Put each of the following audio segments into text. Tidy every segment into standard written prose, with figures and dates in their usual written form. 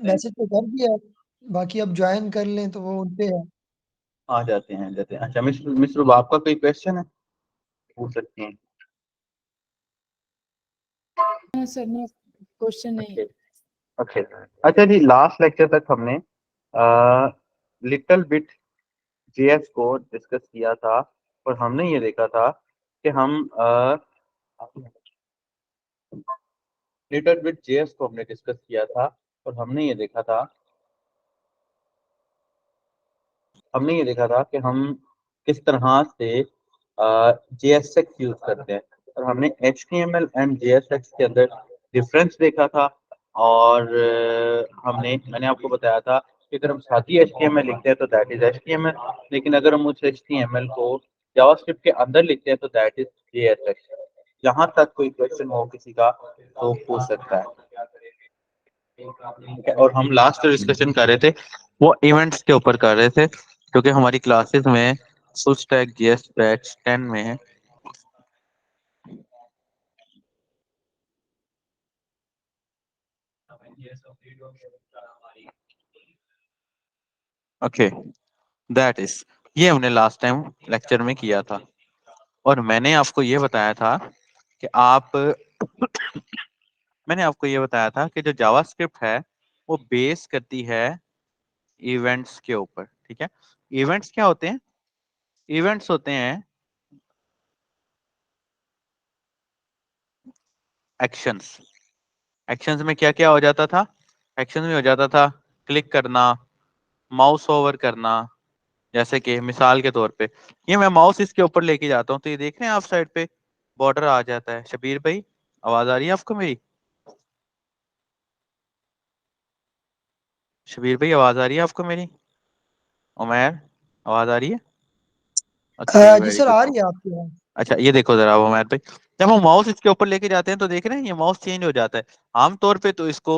Message तो कर दिया, बाकी अब ज्वाइन कर लें तो वो उन पे है। आ जाते हैं अच्छा मिस्र आपका कोई क्वेश्चन है, पूछ सकते हैं। हाँ सर, नो क्वेश्चन नहीं। ओके अच्छा जी, लास्ट लेक्चर तक हमने लिटिल बिट जेएस को डिस्कस किया था और हमने ये देखा था कि हम लिटिल बिट जेएस को हमने डिस्कस किया था और हमने ये देखा था कि हम किस तरह से JSX यूज करते हैं, और हमने HTML एंड JSX के अंदर डिफरेंस देखा था। और मैंने आपको बताया था कि अगर हम सादी HTML लिखते हैं तो दैट इज HTML, लेकिन अगर हम उस HTML को जावास्क्रिप्ट के अंदर लिखते हैं तो दैट इज JSX। जहां तक कोई क्वेश्चन हो किसी का तो पूछ सकता है। ठीक है, और हम लास्ट डिस्कशन कर रहे थे वो इवेंट्स के ऊपर कर रहे थे, क्योंकि हमारी क्लासेस में फुल स्टैक जेएस बैच 10 में है। ओके, दैट इज, ये हमने लास्ट टाइम लेक्चर में किया था, और मैंने आपको ये बताया था कि मैंने आपको ये बताया था कि जो जावास्क्रिप्ट है वो बेस करती है इवेंट्स के ऊपर। ठीक है, इवेंट्स क्या होते हैं? इवेंट्स होते हैं एक्शंस। एक्शंस में क्या क्या हो जाता था? एक्शंस में हो जाता था क्लिक करना, माउस ओवर करना। जैसे कि मिसाल के तौर पे ये मैं माउस इसके ऊपर लेके जाता हूँ तो ये देख रहे हैं आप साइड पे बॉर्डर आ जाता है। शबीर भाई, आवाज आ रही है आपको मेरी? शबीर भाई, आवाज आ रही है आपको मेरी? उमैर, आवाज आ रही है? ओके, जी वेरी सर, गुड। आ रही है आपकी आवाज़। अच्छा, ये देखो जरा उमैर भाई, जब हम माउस इसके ऊपर लेके जाते हैं तो देख रहे हैं ये माउस चेंज हो जाता है। आमतौर पे तो इसको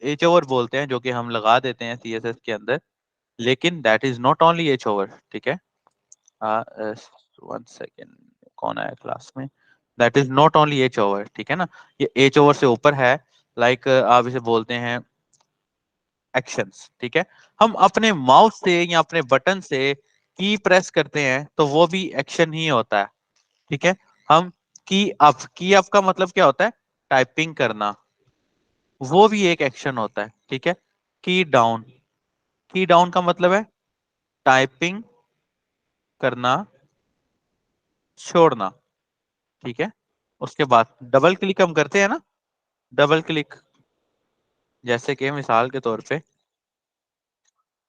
एच ओवर बोलते हैं, जो कि हम लगा देते हैं CSS के अंदर, लेकिन that is not only H over. ठीक है, वन सेकेंड, कौन आया क्लास में? That is not only H over. ठीक है ना, ये एच ओवर से ऊपर है। लाइक आप इसे बोलते हैं एक्शंस। ठीक है, हम अपने माउस से या अपने बटन से की प्रेस करते हैं तो वो भी एक्शन ही होता है। ठीक है, हम की अप का मतलब क्या होता है? टाइपिंग करना, वो भी एक एक्शन होता है। ठीक है, की डाउन का मतलब है टाइपिंग करना, छोड़ना। ठीक है, उसके बाद डबल क्लिक हम करते हैं ना, डबल क्लिक, जैसे कि मिसाल के तौर पे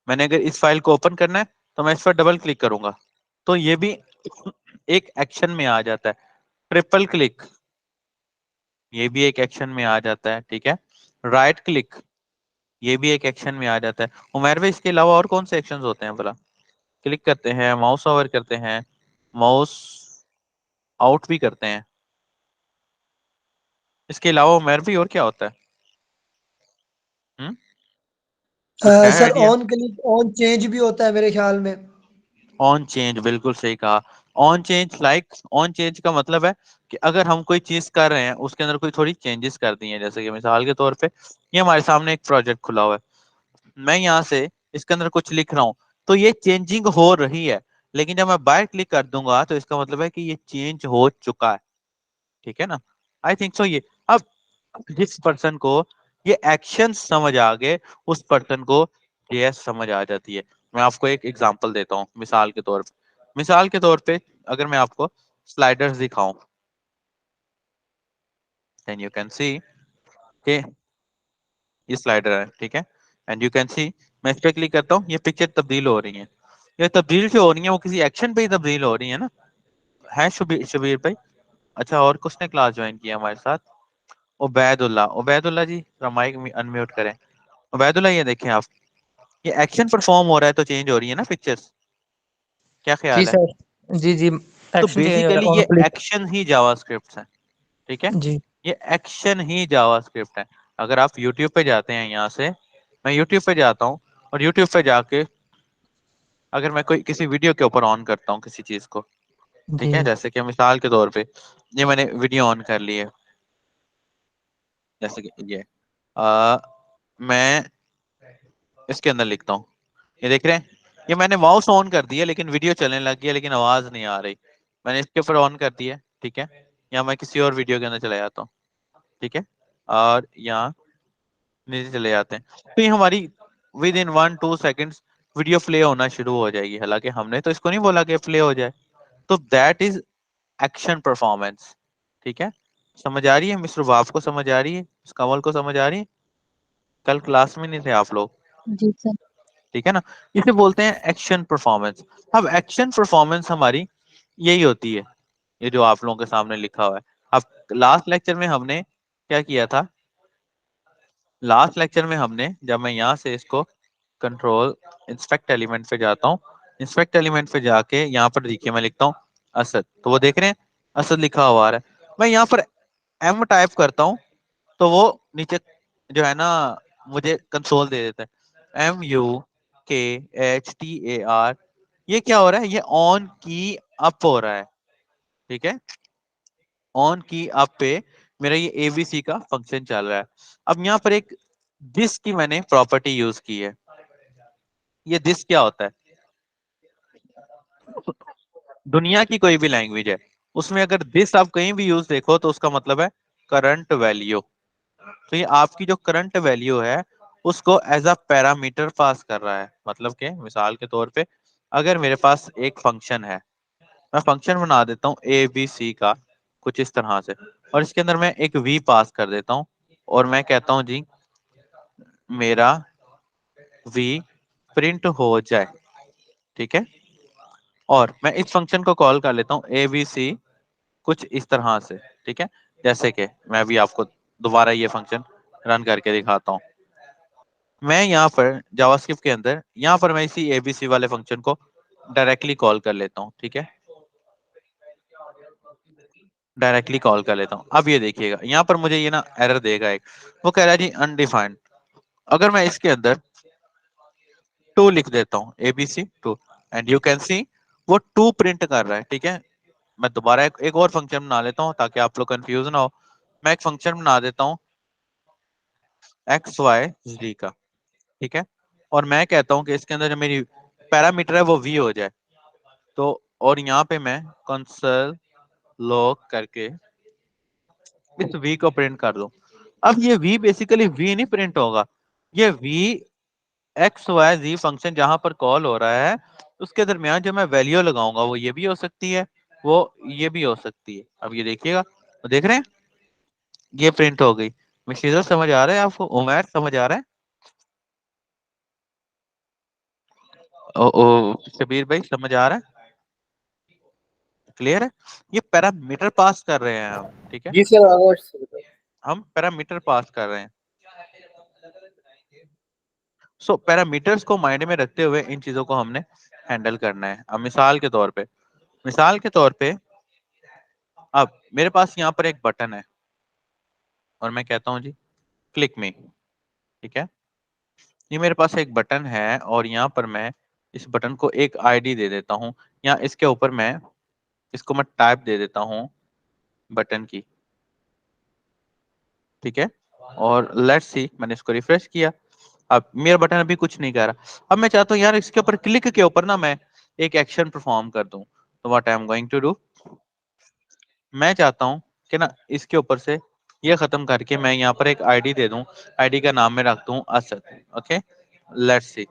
मैंने अगर इस फाइल को ओपन करना है तो मैं इस पर डबल क्लिक करूंगा तो ये भी एक एक्शन में आ जाता है। ट्रिपल क्लिक, ये भी एक एक्शन में आ जाता है। ठीक है, राइट क्लिक, ये भी एक एक्शन में आ जाता है। उमर भाई, इसके अलावा और कौन से एक्शंस होते हैं भला? क्लिक करते हैं, माउस ओवर करते हैं, माउस आउट भी करते हैं। इसके अलावा उमर भाई और क्या होता है? हम्म, कुछ है sir idea? On click on change भी होता है मेरे ख्याल में। ऑन चेंज, बिल्कुल सही कहा। On change, like on change का मतलब है कि अगर हम कोई चीज कर रहे हैं उसके अंदर कोई थोड़ी चेंजेस कर दी हैं। जैसे कि मिसाल के तौर पे ये हमारे सामने एक प्रोजेक्ट खुला हुआ है, मैं यहाँ से इसके अंदर कुछ लिख रहा हूँ तो ये चेंजिंग हो रही है, लेकिन जब मैं बाय क्लिक कर दूंगा तो इसका मतलब है कि ये चेंज हो चुका है। ठीक है ना, आई थिंक सो। ये अब जिस पर्सन को ये एक्शन समझ आ गए उस पर्सन को ये समझ आ जाती है। मैं आपको एक एग्जांपल देता हूँ मिसाल के तौर पे अगर मैं आपको स्लाइडर्स दिखाऊं, देन यू कैन सी कि ये स्लाइडर है। ठीक है, एंड यू कैन सी मैं इस पे क्लिक करता हूँ, ये पिक्चर तब्दील हो रही है। ये तब्दील जो हो रही है वो किसी एक्शन पे ही तब्दील हो रही है ना, है शबीर भाई? अच्छा, और किसने क्लास ज्वाइन किया हमारे साथ? उबैदुल्ला, उबैदुल्ला जी माइक अनम्यूट करें। उबैदुल्ला, ये देखें आप, ये एक्शन परफॉर्म हो रहा है तो चेंज हो रही है ना पिक्चर्स, क्या जी ख्याल है? सर, जी जी, तो एक्शन चेंज हो रहा बेसिकली है ऑन ये क्लिक। एक्शन ही जावास्क्रिप्ट है। ठीक है, जी ये एक्शन ही जावास्क्रिप्ट है। अगर आप यूट्यूब पे जाते हैं, यहाँ से मैं यूट्यूब पे जाता हूँ और यूट्यूब पे जाके अगर मैं कोई किसी वीडियो के ऊपर ऑन करता हूँ किसी चीज को, ठीक है, जी जैसे कि मिसाल के तौर पे ये मैंने वीडियो ऑन कर ली है, जैसे कि ये मैं इसके अंदर लिखता हूँ, ये देख रहे हैं, ये मैंने माउस ऑन कर दिया लेकिन वीडियो चलने लग गया लेकिन आवाज नहीं आ रही। मैंने इसके ऊपर ऑन कर दिया, ठीक है, या मैं किसी और वीडियो के अंदर चला जाता हूँ, ठीक है, और यहाँ नीचे चले जाते हैं, तो ये हमारी with in 1-2 seconds video play होना शुरू हो जाएगी। हालांकि हमने तो इसको नहीं बोला कि प्ले हो जाए, तो दैट इज एक्शन परफॉर्मेंस। ठीक है, समझ आ रही है मिस्टर वाफ को, समझ आ रही है मिस कमल को, समझ आ रही है? कल क्लास में नहीं थे आप लोग, जी सर। ठीक है ना? इसे बोलते हैं एक्शन परफॉर्मेंस। अब एक्शन परफॉर्मेंस हमारी यही होती है, ये जो आप लोगों के सामने लिखा हुआ है। अब लास्ट लेक्चर में हमने क्या किया था, लास्ट लेक्चर में हमने, जब मैं यहाँ से इसको कंट्रोल इंस्पेक्ट एलिमेंट पे जाता हूँ, इंस्पेक्ट एलिमेंट पे जाके यहाँ पर देखिए मैं लिखता हूँ असद, तो वो देख रहे हैं असद लिखा हुआ आ रहा है। मैं यहाँ पर एम टाइप करता हूँ तो वो नीचे जो है ना मुझे कंसोल दे देता है, MUKHTAR। ये क्या हो रहा है, ये ऑन की अप हो रहा है, ठीक है, ऑन की अप पे मेरा ये एबीसी का फंक्शन चल रहा है। अब यहाँ पर एक दिस की मैंने प्रॉपर्टी यूज की है। ये दिस क्या होता है, दुनिया की कोई भी लैंग्वेज है उसमें अगर दिस आप कहीं भी यूज देखो तो उसका मतलब है करंट वैल्यू। तो ये आपकी जो करंट वैल्यू है उसको एज अ पैरामीटर पास कर रहा है। मतलब के मिसाल के तौर पे अगर मेरे पास एक फंक्शन है, मैं फंक्शन बना देता हूँ ए बी सी का कुछ इस तरह से, और इसके अंदर मैं एक वी पास कर देता हूँ और मैं कहता हूँ जी मेरा वी प्रिंट हो जाए, ठीक है, और मैं इस फंक्शन को कॉल कर लेता हूँ ए बी सी कुछ इस तरह से, ठीक है। जैसे कि मैं भी आपको दोबारा ये फंक्शन रन करके दिखाता हूँ। मैं यहाँ पर जावास्क्रिप्ट के अंदर यहाँ पर मैं इसी एबीसी वाले फंक्शन को डायरेक्टली कॉल कर लेता हूँ, ठीक है, डायरेक्टली कॉल कर लेता हूँ। अब ये देखिएगा यहाँ पर मुझे ये ना एरर देगा एक, वो कह रहा है जी अनडिफाइंड। अगर मैं इसके अंदर 2 लिख देता हूँ ABC 2, and you can see वो 2 प्रिंट कर रहा है, ठीक है। मैं दोबारा एक और फंक्शन बना लेता हूँ ताकि आप लोग कंफ्यूज ना हो। मैं एक फंक्शन बना देता हूँ XYZ का, ठीक है, और मैं कहता हूँ कि इसके अंदर जो मेरी पैरामीटर है वो वी हो जाए, तो और यहाँ पे मैं कंसोल लॉग करके इस वी को प्रिंट कर दूं। अब ये वी बेसिकली वी नहीं प्रिंट होगा, ये वी XYZ फंक्शन जहां पर कॉल हो रहा है उसके दरमियान जो मैं वैल्यू लगाऊंगा वो ये भी हो सकती है, वो ये भी हो सकती है। अब ये देखिएगा, तो देख रहे हैं ये प्रिंट हो गई। मिशीजर समझ आ रहा है आपको, उमैर समझ आ रहा है? ओ शबीर भाई समझ आ रहा है, क्लियर है? ये पैरामीटर पास कर रहे हैं हम, ठीक है, जी सर आवाज। हम पैरामीटर पास कर रहे हैं। सो पैरामीटर्स को माइंड में रखते हुए इन चीजों को हमने हैंडल करना है। अब मिसाल के तौर पे अब मेरे पास यहाँ पर एक बटन है और मैं कहता हूँ जी क्लिक मी, ठीक है, ये मेरे पास एक बटन है और यहाँ पर मैं इस बटन को एक आईडी दे देता हूँ, या इसके ऊपर मैं इसको मैं टाइप दे देता हूँ बटन की, ठीक है, और लेट्स सी मैंने इसको रिफ्रेश किया। अब मेरा बटन अभी कुछ नहीं कर रहा। अब मैं चाहता हूँ यार इसके ऊपर क्लिक के ऊपर ना मैं एक एक्शन परफॉर्म कर दूं, तो what I am going to do, मैं चाहता हूँ कि ना इसके ऊपर से ये खत्म करके मैं यहाँ पर एक आईडी दे दूं, आईडी का नाम मैं रख दूं असद, ओके, लेट्स सी।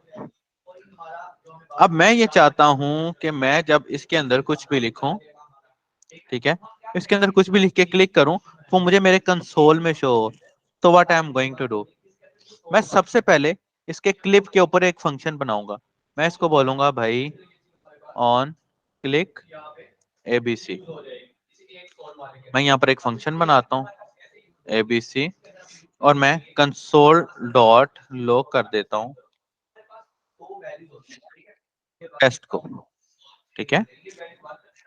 अब मैं ये चाहता हूँ कि मैं जब इसके अंदर कुछ भी लिखूं, ठीक है, इसके अंदर कुछ भी लिख के क्लिक करूं वो मुझे मेरे कंसोल में शो हो, तो what I am going to do, मैं सबसे पहले इसके क्लिप के ऊपर एक फंक्शन बनाऊंगा। मैं इसको बोलूंगा भाई ऑन क्लिक एबीसी। मैं यहाँ पर एक फंक्शन बनाता हूँ एबीसी और मैं कंसोल डॉट लॉग कर देता हूँ टेस्ट को, ठीक है।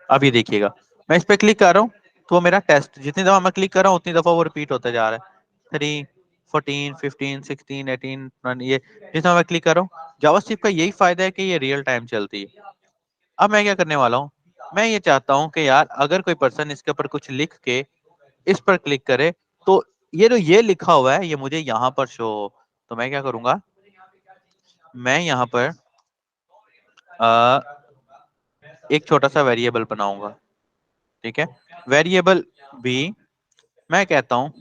अब ये देखिएगा मैं इस पे क्लिक कर रहा हूँ तो मेरा टेस्ट जितनी दफा मैं क्लिक कर रहा हूँ उतनी दफा वो रिपीट होता जा रहा है। 3 14 15 16 18 20, ये जितना मैं क्लिक कर रहा हूँ। जावास्क्रिप्ट का यही फायदा है कि ये रियल टाइम चलती है। अब मैं क्या करने वाला हूँ, मैं ये चाहता हूँ कि यार अगर कोई पर्सन इसके ऊपर कुछ लिख के इस पर क्लिक करे तो ये जो ये लिखा हुआ है ये मुझे यहाँ पर शो हो। तो मैं क्या करूंगा, मैं यहाँ पर एक छोटा सा वेरिएबल बनाऊंगा, ठीक है। वेरिएबल बी मैं कहता हूँ,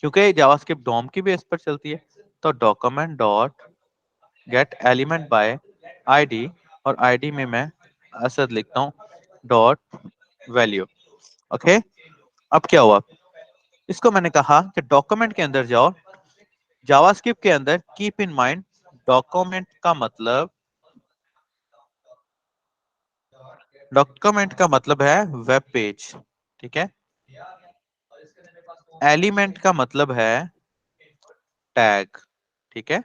क्योंकि जावास्क्रिप्ट डॉम की बेस पर चलती है, तो document dot get element by ID, और आईडी में मैं असद लिखता हूँ डॉट वैल्यू। ओके, अब क्या हुआ, इसको मैंने कहा कि डॉक्यूमेंट के अंदर जाओ, जावास्क्रिप्ट के अंदर कीप इन माइंड डॉक्यूमेंट का मतलब है वेब पेज, ठीक है। एलिमेंट का मतलब है टैग, ठीक है।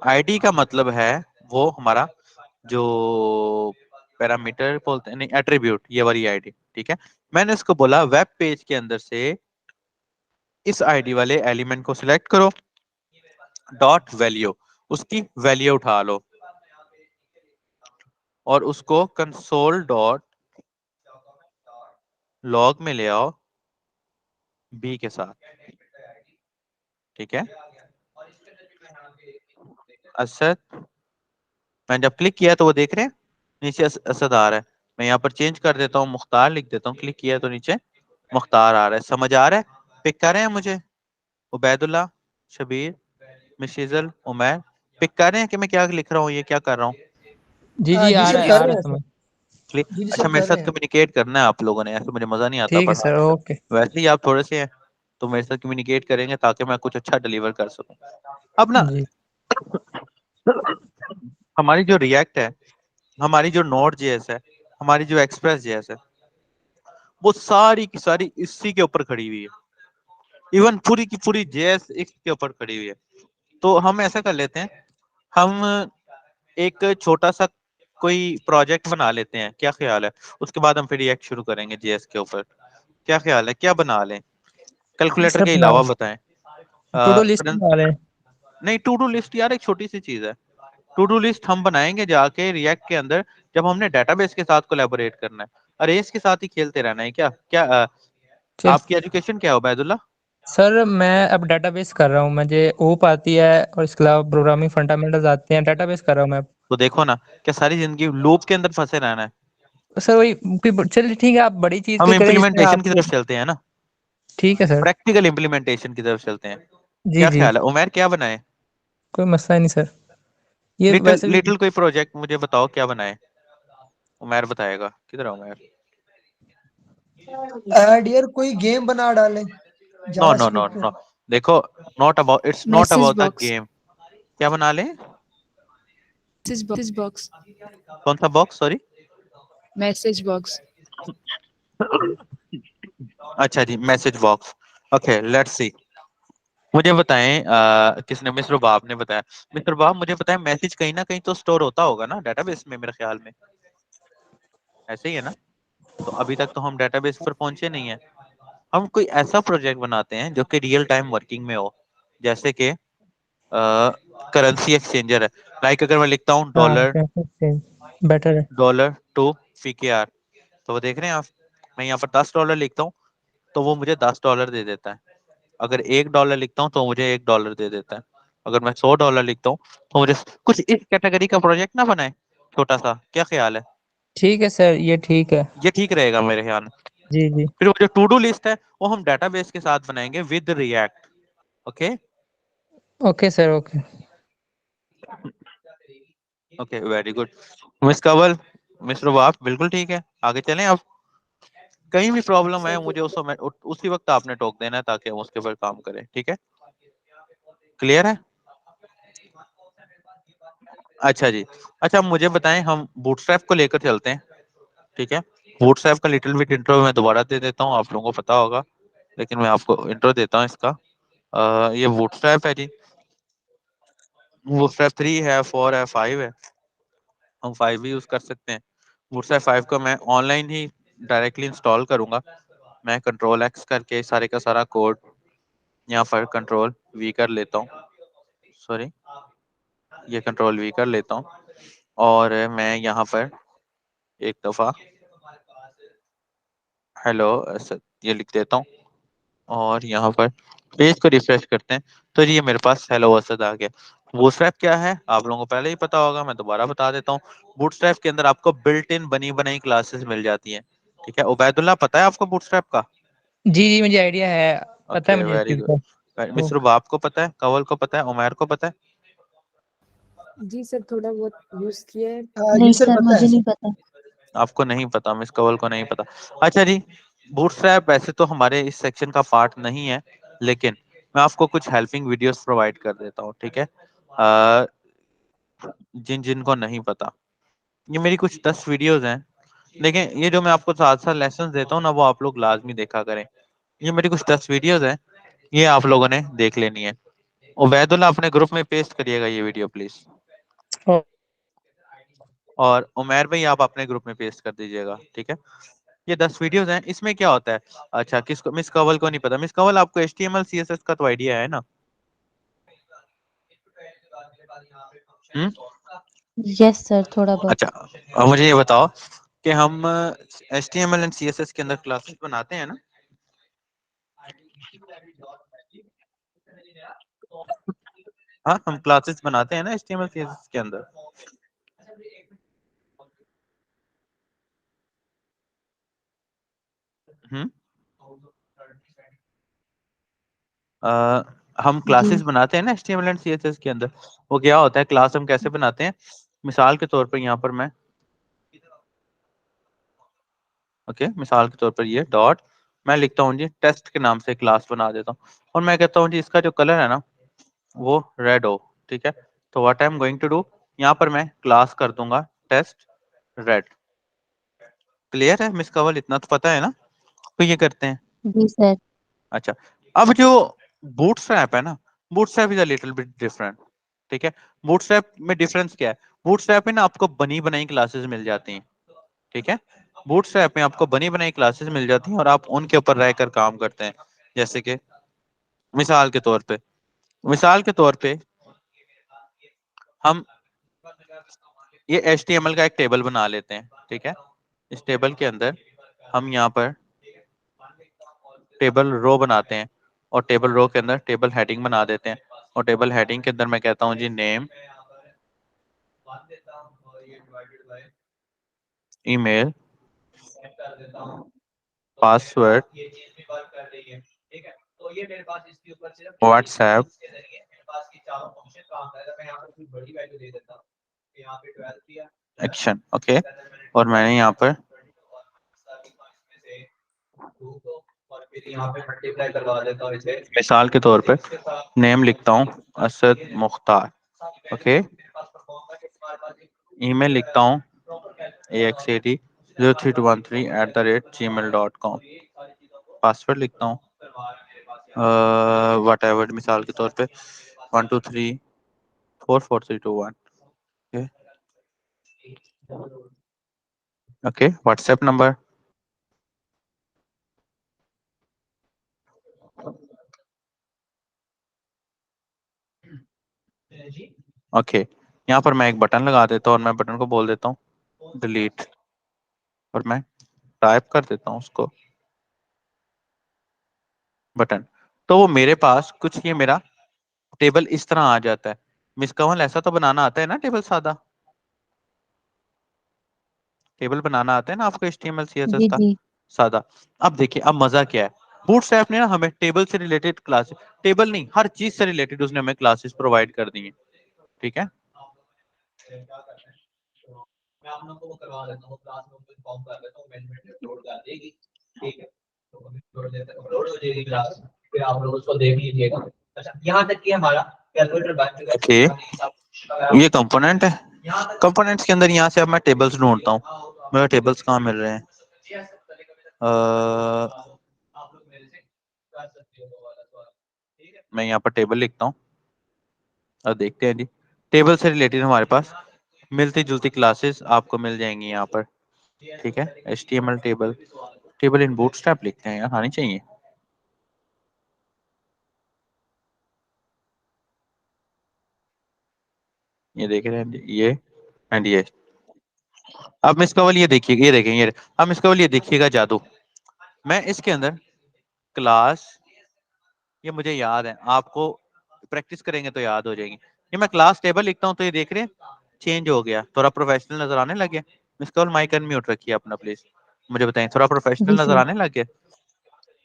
आईडी का मतलब है वो हमारा जो पैरामीटर बोलते हैं, नहीं एट्रीब्यूट, ये वाली आईडी, ठीक है। मैंने इसको बोला वेब पेज के अंदर से इस आईडी वाले एलिमेंट को सिलेक्ट करो, डॉट वैल्यू, उसकी वैल्यू उठा लो और उसको कंसोल डॉट लॉग में ले आओ बी के साथ, ठीक है। असद, मैंने जब क्लिक किया तो वो देख रहे हैं नीचे असद आ रहा है। मैं यहाँ पर चेंज कर देता हूँ, मुख्तार लिख देता हूँ, क्लिक किया तो नीचे मुख्तार आ रहा है। समझ आ रहा है, पिक कर रहे हैं मुझे उबैदुल्ला, शबीर, मिशीजल, उमैर, पिक कर रहे हैं कि मैं क्या लिख रहा हूँ, ये क्या कर रहा हूँ। जी जी जी आ सर रहा है कर आ रहे रहा हैं है सर। समझ। जी अच्छा, सर मेरे कर रहे साथ हैं। कम्युनिकेट करना है आप लोगों ने, ऐसे मुझे मजा नहीं आता, ठीक है पर सर ओके। वैसे ही आप थोड़े से हैं तो मेरे साथ कम्युनिकेट करेंगे ताकि मैं कुछ अच्छा डिलीवर कर सकूं। अब ना जी हमारी जो रिएक्ट है, हमारी जो नोड जेएस है, हमारी जो एक्सप्रेस जेएस है, वो सारी की सारी इसी के ऊपर खड़ी हुई है। इवन पूरी की पूरी जेएस इसके ऊपर खड़ी हुई है। तो हम ऐसा कर लेते हैं, हम एक छोटा सा कोई प्रोजेक्ट बना लेते हैं, क्या ख्याल है। उसके बाद हम फिर रिएक्ट शुरू करेंगे जेएस के ऊपर। क्या ख्याल है, क्या बना लें, कैलकुलेटर सर के बनाओ, अलावा बताएं। टू डू लिस्ट करंट, बना लें। नहीं टू डू लिस्ट यार एक छोटी सी चीज है। टू डू लिस्ट हम बनाएंगे जाके रिएक्ट के अंदर, जब हमने डेटाबेस के साथ कोलैबोरेट करना है। अरेज के साथ ही खेलते रहना है क्या क्या चल आपकी एजुकेशन क्या है उबैदुल्ला। सर मैं अब डेटाबेस कर रहा हूँ, मुझे ओप आती है और इसके अलावा प्रोग्रामिंग फंडामेंटल्स आते हैं, डेटाबेस कर रहा हूँ मैं। तो देखो ना, क्या सारी जिंदगी लूप के अंदर फंसे रहना है। सर वही चलिए ठीक है, आप बड़ी चीज हम की करें जिसमें इम्प्लीमेंटेशन की आपको। तरफ चलते हैं ना, ठीक है सर। प्रैक्टिकल इम्प्लीमेंटेशन की तरफ चलते हैं। जी क्या जी ख्याल है उमैर, क्या बनाए। कोई मसला नहीं सर, ये लिटिल वैसे भी। लिटिल कोई प्रोजेक्ट मुझे बताओ क्या बनाए। उमैर बताएगा, किधर है उमैर। डियर कोई गेम बना डालें नो नो नो जावास्क्रिप्ट पे। नो, देखो, not about, it's not message about the box, game. क्या बना ले, मैसेज बॉक्स, कौन सा बॉक्स, सॉरी। Message box. अच्छा जी, message box. Okay let's see. मुझे बताएं किसने, मिस्र बाब ने बताया। मिस्र बाब मुझे बताएं, मैसेज कहीं ना कहीं तो स्टोर होता होगा ना डेटाबेस में, मेरे ख्याल में ऐसे ही है ना। तो अभी तक तो हम डेटाबेस पर पहुंचे नहीं है। हम कोई ऐसा प्रोजेक्ट बनाते हैं जो कि रियल टाइम वर्किंग में हो, जैसे कि करेंसी एक्सचेंजर है। लाइक अगर मैं लिखता हूँ हाँ डॉलर, बेटर है। डॉलर टू पीकेआर, तो वो देख रहे हैं आप, मैं यहाँ पर $10 लिखता हूँ तो वो मुझे $10 दे देता है। अगर $1 लिखता हूँ तो मुझे $1 दे देता है। अगर मैं $100 लिखता हूँ तो मुझे कुछ इस कैटेगरी का प्रोजेक्ट ना बनाए, छोटा सा, क्या ख्याल है। ठीक है सर, ये ठीक है। ये ठीक रहेगा मेरे ख्याल में। जी जी फिर वो जो टू डू लिस्ट है वो हम डेटाबेस के साथ बनाएंगे with React. Okay okay sir okay. Okay very good. Miss Kanwal, miss Rubab, बिल्कुल ठीक है, आगे चलें अब। कहीं भी प्रॉब्लम है मुझे उस समय उसी वक्त आपने टोक देना है ताकि हम उसके ऊपर काम करें, ठीक है। क्लियर है। अच्छा जी, अच्छा मुझे बताएं, हम बूटस्ट्रैप को लेकर चलते हैं, ठीक है। बूटस्ट्रैप का लिटिल बिट इंट्रो मैं दोबारा दे देता हूँ, आप लोगों को पता होगा, लेकिन मैं आपको इंट्रो देता हूँ इसका। ये बूटस्ट्रैप है जी, बूटस्ट्रैप 3 है, 4 है, 5 है, हम 5 भी यूज कर सकते हैं। बूटस्ट्रैप 5 को मैं ऑनलाइन ही डायरेक्टली इंस्टॉल करूंगा। मैं कंट्रोल एक्स करके सारे का सारा कोड यहाँ पर कंट्रोल वी कर लेता हूँ, सॉरी, ये कंट्रोल वी कर लेता हूँ, और मैं यहाँ पर एक दफ़ा हेलो ऐसा ये लिख देता हूँ, और यहाँ पर पेज को रिफ्रेश करते हैं तो ये मेरे पास हेलो असद आ गया। बूटस्ट्रैप क्या है आप लोगों को पहले ही पता होगा, मैं दोबारा बता देता हूँ। बूटस्ट्रैप के अंदर आपको बिल्ट इन बनी बनाई क्लासेस मिल जाती हैं। ठीक है, उबैदुल्ला पता है आपको बूटस्ट्रैप का? जी जी मुझे आइडिया है, पता है ओके मुझे इस वेरी चीज गुड। का। तो मिस्र आपको पता है, कंवल को पता है, उमैर को पता है? जी सर, थोड़ा बहुत यूज किया है। ये नहीं सर सर, पता मुझे है नहीं सर। पता। आपको नहीं पता, मिस कंवल को नहीं पता। अच्छा जी, बूटस्ट्रैप वैसे तो हमारे इस सेक्शन का पार्ट नहीं है, लेकिन मैं आपको कुछ हेल्पिंग वीडियोस प्रोवाइड कर देता हूँ। ठीक है, जिन जिनको नहीं पता, ये मेरी कुछ 10 वीडियोस हैं। लेकिन ये जो मैं आपको साथ साथ लेसन देता हूँ ना, वो आप लोग लाजमी देखा करें। ये मेरी कुछ 10 वीडियोस हैं, ये आप लोगों ने देख लेनी है। उबैदुल्ला अपने ग्रुप में पेस्ट करिएगा ये वीडियो प्लीज, ओ, और उमैर भाई आप अपने ग्रुप में पेस्ट कर दीजिएगा। ठीक है, ये 10 वीडियोस हैं। इसमें क्या होता है? अच्छा, किसको, मिस कंवल को नहीं पता? मिस कंवल आपको HTML CSS का तो आइडिया है ना? हम्म। यस सर, थोड़ा बहुत। अच्छा, अब मुझे ये बताओ कि हम HTML एंड CSS के अंदर क्लासेस बनाते हैं ना? हाँ, हम क्लासेस बनाते हैं ना HTML CSS के अंदर। हम्म। हम जी क्लासेस बनाते हैं ना HTML एंड CSS के अंदर। वो क्या होता है, क्लास हम कैसे बनाते हैं? मिसाल के तौर पर यहाँ पर मैं, ओके, मिसाल के तौर पर ये डॉट, मैं लिखता हूँ जी टेस्ट के नाम से क्लास बना देता हूँ, और मैं कहता हूँ जी इसका जो कलर है ना वो रेड हो। ठीक है, तो what I am going to do, यहाँ पर मैं क्लास कर दूंगा टेस्ट रेड। क्लियर है मिस कंवल? इतना तो पता है ना, तो ये करते हैं। जी सर। अच्छा, अब जो बूटस्ट्रैप है ना, bootstrap is a little bit different. ठीक है, बूटस्ट्रैप में डिफरेंस क्या है? बूटस्ट्रैप में ना आपको बनी बनाई क्लासेस मिल जाती हैं। ठीक है, बूटस्ट्रैप में आपको बनी बनाई क्लासेस मिल जाती हैं और आप उनके ऊपर रहकर काम करते हैं। जैसे कि मिसाल के तौर पे, मिसाल के तौर पे हम ये HTML का एक टेबल बना लेते हैं। ठीक है, इस टेबल के अंदर हम यहाँ पर टेबल रो बनाते हैं, और टेबल रो के अंदर टेबल हेडिंग बना देते हैं, और टेबल हेडिंग के अंदर मैं कहता हूँ जी name, email, password, WhatsApp, action. Okay, और मैंने यहाँ पर मिसाल के तौर पर नेम लिखता हूँ असद मुख्तार। ओके, ईमेल लिखता हूँ AXAD03213@gmail.com। पासवर्ड लिखता हूँ वट एवर, मिसाल के तौर पे 1234432 okay. Okay, WhatsApp number, okay. यहाँ पर मैं एक बटन लगा देता हूँ, और मैं बटन को बोल देता हूँ डिलीट, और मैं टाइप कर देता हूँ उसको बटन। तो वो मेरे पास कुछ, ये मेरा टेबल इस तरह आ जाता है। मिस कंवल ऐसा तो बनाना आता है ना टेबल? सादा टेबल बनाना आता है ना आपको HTML CSS जी का? जी। सादा। अब देखिए, अब मजा क्या है, बूटस्ट्रैप ने ना हमें टेबल से रिलेटेड क्लासेस, टेबल नहीं हर चीज से रिलेटेड उसने हमें क्लासेस प्रोवाइड कर दी हैं। ठीक है, ओके, ये कंपोनेंट है। कंपोनेंट्स के अंदर यहाँ से अब मैं टेबल्स ढूंढता हूँ, मेरे टेबल्स कहाँ मिल रहे हैं? मैं यहाँ पर टेबल लिखता हूँ, और देखते हैं जी, टेबल से रिलेटेड हमारे पास मिलती जुलती क्लासेस आपको मिल जाएंगी यहाँ पर। ठीक है, HTML टेबल, टेबल इन बूटस्ट्रैप लिखते हैं यार, आनी चाहिए। ये देख रहे हैं ये, एंड ये। अब मिस कंवल ये देखिए, ये देखें ये, अब मिस कंवल ये देखिएगा जादू। मैं इसके अंदर क्लास ये मुझे याद है, आपको प्रैक्टिस करेंगे तो याद हो जाएंगी। ये मैं क्लास टेबल लिखता हूँ तो ये देख रहे हैं चेंज हो गया, थोड़ा प्रोफेशनल नजर आने लग गया। मिस कॉल माइक अनम्यूट रखिए अपना प्लीज, मुझे बताएं थोड़ा जी प्रोफेशनल नजर सर। आने लग गया।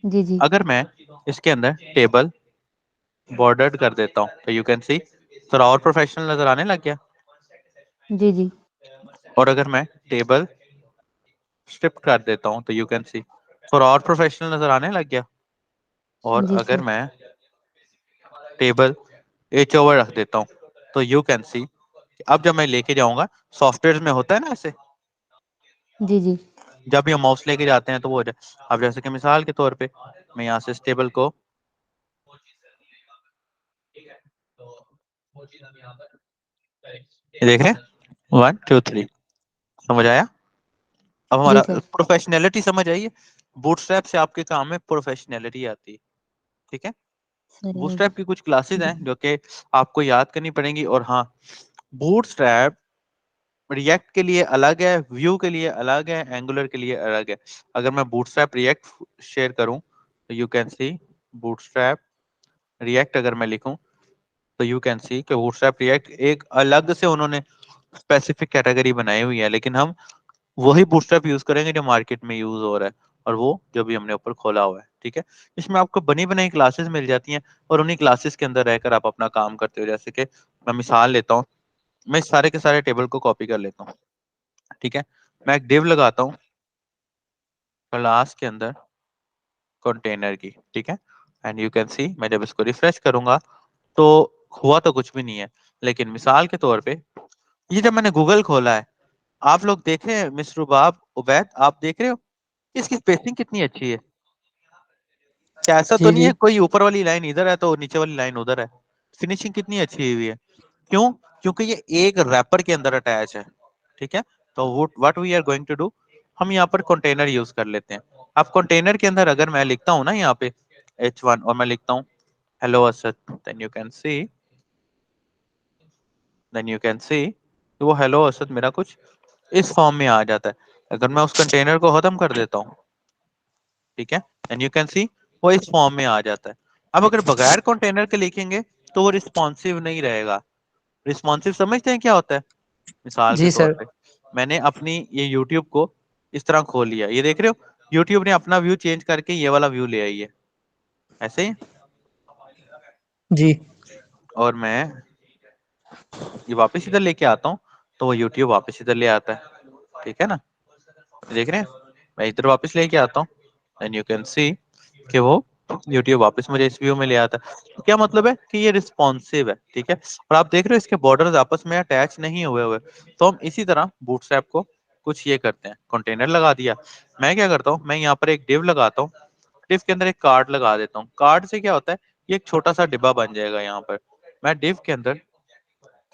जी जी। अगर मैं इसके अंदर टेबल बॉर्डर्ड कर देता हूँ तो यू कैन सी थोड़ा और प्रोफेशनल नजर आने लग गया। जी जी। और अगर मैं टेबल स्ट्रिप कर देता हूँ तो यू कैन सी थोड़ा और प्रोफेशनल नजर आने लग गया। और जी अगर सर। मैं टेबल एच ओवर रख देता हूँ तो यू कैन सी अब जब मैं लेके जाऊंगा, सॉफ्टवेयर में होता है ना ऐसे, जी जी। जब ये माउस लेके जाते हैं तो वो हो जाए। अब जैसे कि मिसाल के तौर पे मैं यहाँ से इस टेबल को ये देख रहे हैं, 1 2 3, समझ आया? अब जी हमारा सर। प्रोफेशनैलिटी समझ आई है। बूटस्ट्रैप से आपके काम में प्रोफेशनैलिटी आती है, ठीक है। सही है। बूटस्ट्रैप की कुछ क्लासेस हैं जो कि आपको याद करनी पड़ेंगी। और हाँ, बूटस्ट्रैप रिएक्ट के लिए अलग है, व्यू के लिए अलग है, एंगुलर के लिए अलग है। अगर मैं बूटस्ट्रैप रिएक्ट शेयर करूं तो you can C bootstrap react अगर मैं लिखूं तो यू कैन सी कि बूटस्ट्रैप रिएक्ट एक अलग से उन्होंने स्पेसिफिक कैटेगरी बनाई हुई है, लेकिन हम वही बूटस्ट्रैप यूज करेंगे जो मार्केट में यूज हो रहा है, और वो जो भी हमने ऊपर खोला हुआ है, ठीक है। इसमें आपको बनी बनाई क्लासेस मिल जाती हैं और उन्हीं क्लासेस के अंदर रहकर आप अपना काम करते हो। जैसे कि मैं मिसाल लेता हूँ, मैं इस सारे के सारे टेबल को कॉपी कर लेता हूँ, ठीक है। मैं एक डिव लगाता हूँ क्लास के अंदर कंटेनर की, ठीक है। एंड यू कैन सी मैं जब इसको रिफ्रेश करूंगा तो हुआ तो कुछ भी नहीं है। लेकिन मिसाल के तौर पे ये जब मैंने गूगल खोला है, आप लोग देख रहे हैं मिस्टर रुबाब उबैद, आप देख रहे हो इसकी स्पेसिंग कितनी अच्छी है। क्या ऐसा तो जी नहीं जी। है कोई ऊपर वाली लाइन इधर है तो नीचे वाली लाइन उधर है? फिनिशिंग कितनी अच्छी हुई है। क्यों? क्योंकि ये एक रैपर के अंदर अटैच है, ठीक है। तो what we are going to do, हम यहाँ पर कंटेनर यूज कर लेते हैं। अब कंटेनर के अंदर अगर मैं लिखता हूँ ना यहाँ पे H1 और मैं लिखता हूँ hello Asad, then you can see वो हेलो असद मेरा कुछ इस फॉर्म में आ जाता है। अगर मैं उस कंटेनर को खत्म कर देता हूँ, ठीक है, एंड यू कैन सी वो इस फॉर्म में आ जाता है। अब अगर बगैर कंटेनर के लिखेंगे तो वो रिस्पॉन्सिव नहीं रहेगा। रिस्पॉन्सिव समझते हैं क्या होता है? मिसाल के जी तौर सर। पे मैंने अपनी ये YouTube को इस तरह खोल लिया, ये देख रहे हो YouTube ने अपना व्यू चेंज करके ये वाला व्यू ले आई है, ऐसे ही। जी। और मैं ये वापस इधर लेके आता हूँ तो वो YouTube वापस इधर ले आता है, ठीक है ना। देख रहे हैं, मैं इधर वापस लेके आता हूँ एंड यू कैन सी कि वो YouTube वापस मुझे इस व्यू में ले आता है। तो क्या मतलब है कि ये रिस्पॉन्सिव है, ठीक है। और आप देख रहे हो इसके बॉर्डर्स आपस में अटैच नहीं हुए हुए। तो हम इसी तरह बूटस्ट्रैप को कुछ ये करते हैं, कंटेनर लगा दिया। मैं क्या करता हूँ, मैं यहाँ पर एक डिव लगाता हूँ, डिव के अंदर एक कार्ड लगा देता हूँ। कार्ड से क्या होता है, ये एक छोटा सा डिब्बा बन जाएगा। यहाँ पर मैं डिव के अंदर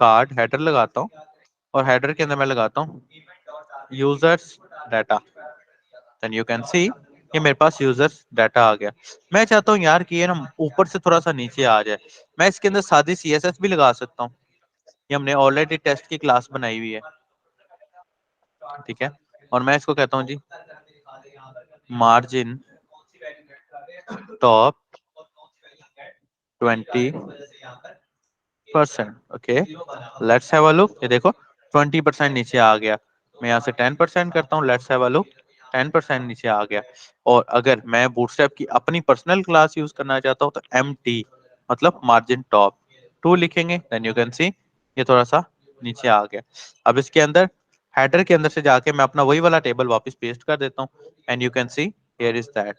कार्ड हेडर लगाता हूँ और हेडर के अंदर मैं लगाता हूँ users data, then you can see ये मेरे पास यूजर्स डाटा आ गया। मैं चाहता हूँ यार कि ये ना ऊपर से थोड़ा सा नीचे आ जाए। मैं इसके अंदर सादी CSS भी लगा सकता हूँ, ये हमने ऑलरेडी टेस्ट की क्लास बनाई हुई है, ठीक है। और मैं इसको कहता हूँ जी margin top 20%, okay. Let's have a look, ये देखो 20% नीचे आ गया। मैं यहाँ से 10% करता हूँ, लेट्स हैव अ लुक 10% नीचे आ गया। और अगर मैं बूटस्ट्रैप की अपनी पर्सनल क्लास यूज करना चाहता हूँ तो MT मतलब मार्जिन टॉप 2 लिखेंगे, देन यू कैन सी ये थोड़ा सा नीचे आ गया। अब इसके अंदर हेडर के अंदर से जाके मैं अपना वही वाला टेबल वापस पेस्ट कर देता हूँ and you can see here is that.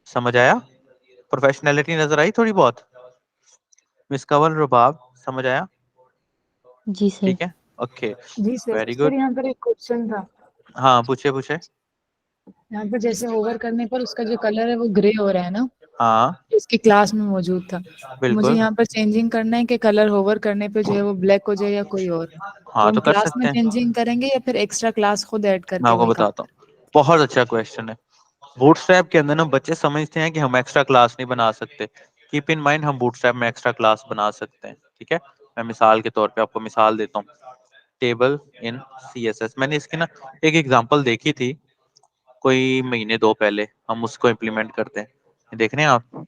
समझ आया? प्रोफेशनैलिटी नजर आई थोड़ी बहुत? मिस कंवल रुबाब समझ आया? जी सर। ठीक है, ओके, जी सर। Very sir good. यहाँ पर एक क्वेश्चन था। हाँ पूछे पूछे। यहाँ पर जैसे होवर करने पर उसका जो कलर है वो ग्रे हो रहा है ना, हाँ इसकी क्लास में मौजूद था। मुझे बिल्कुल। यहाँ पर चेंजिंग करना है कि कलर होवर करने पे जो है वो ब्लैक हो जाए या कोई और। तो हाँ हम तो कर क्लास में सकते हैं, चेंजिंग करेंगे या फिर एक्स्ट्रा क्लास खुद ऐड मैं करके आपको वही काम? बताता हूँ। बहुत अच्छा क्वेश्चन है। बूटस्ट्रैप के अंदर ना बच्चे समझते हैं कि हम एक्स्ट्रा क्लास नहीं बना सकते। कीप इन माइंड हम बूटस्ट्रैप में एक्स्ट्रा क्लास बना सकते हैं, ठीक है। मैं मिसाल के तौर पे आपको मिसाल देता हूँ, टेबल इन CSS। मैंने इसकी ना एक एग्जांपल देखी थी कोई महीने 2 पहले, हम उसको इम्प्लीमेंट करते हैं। देख रहे हैं आप,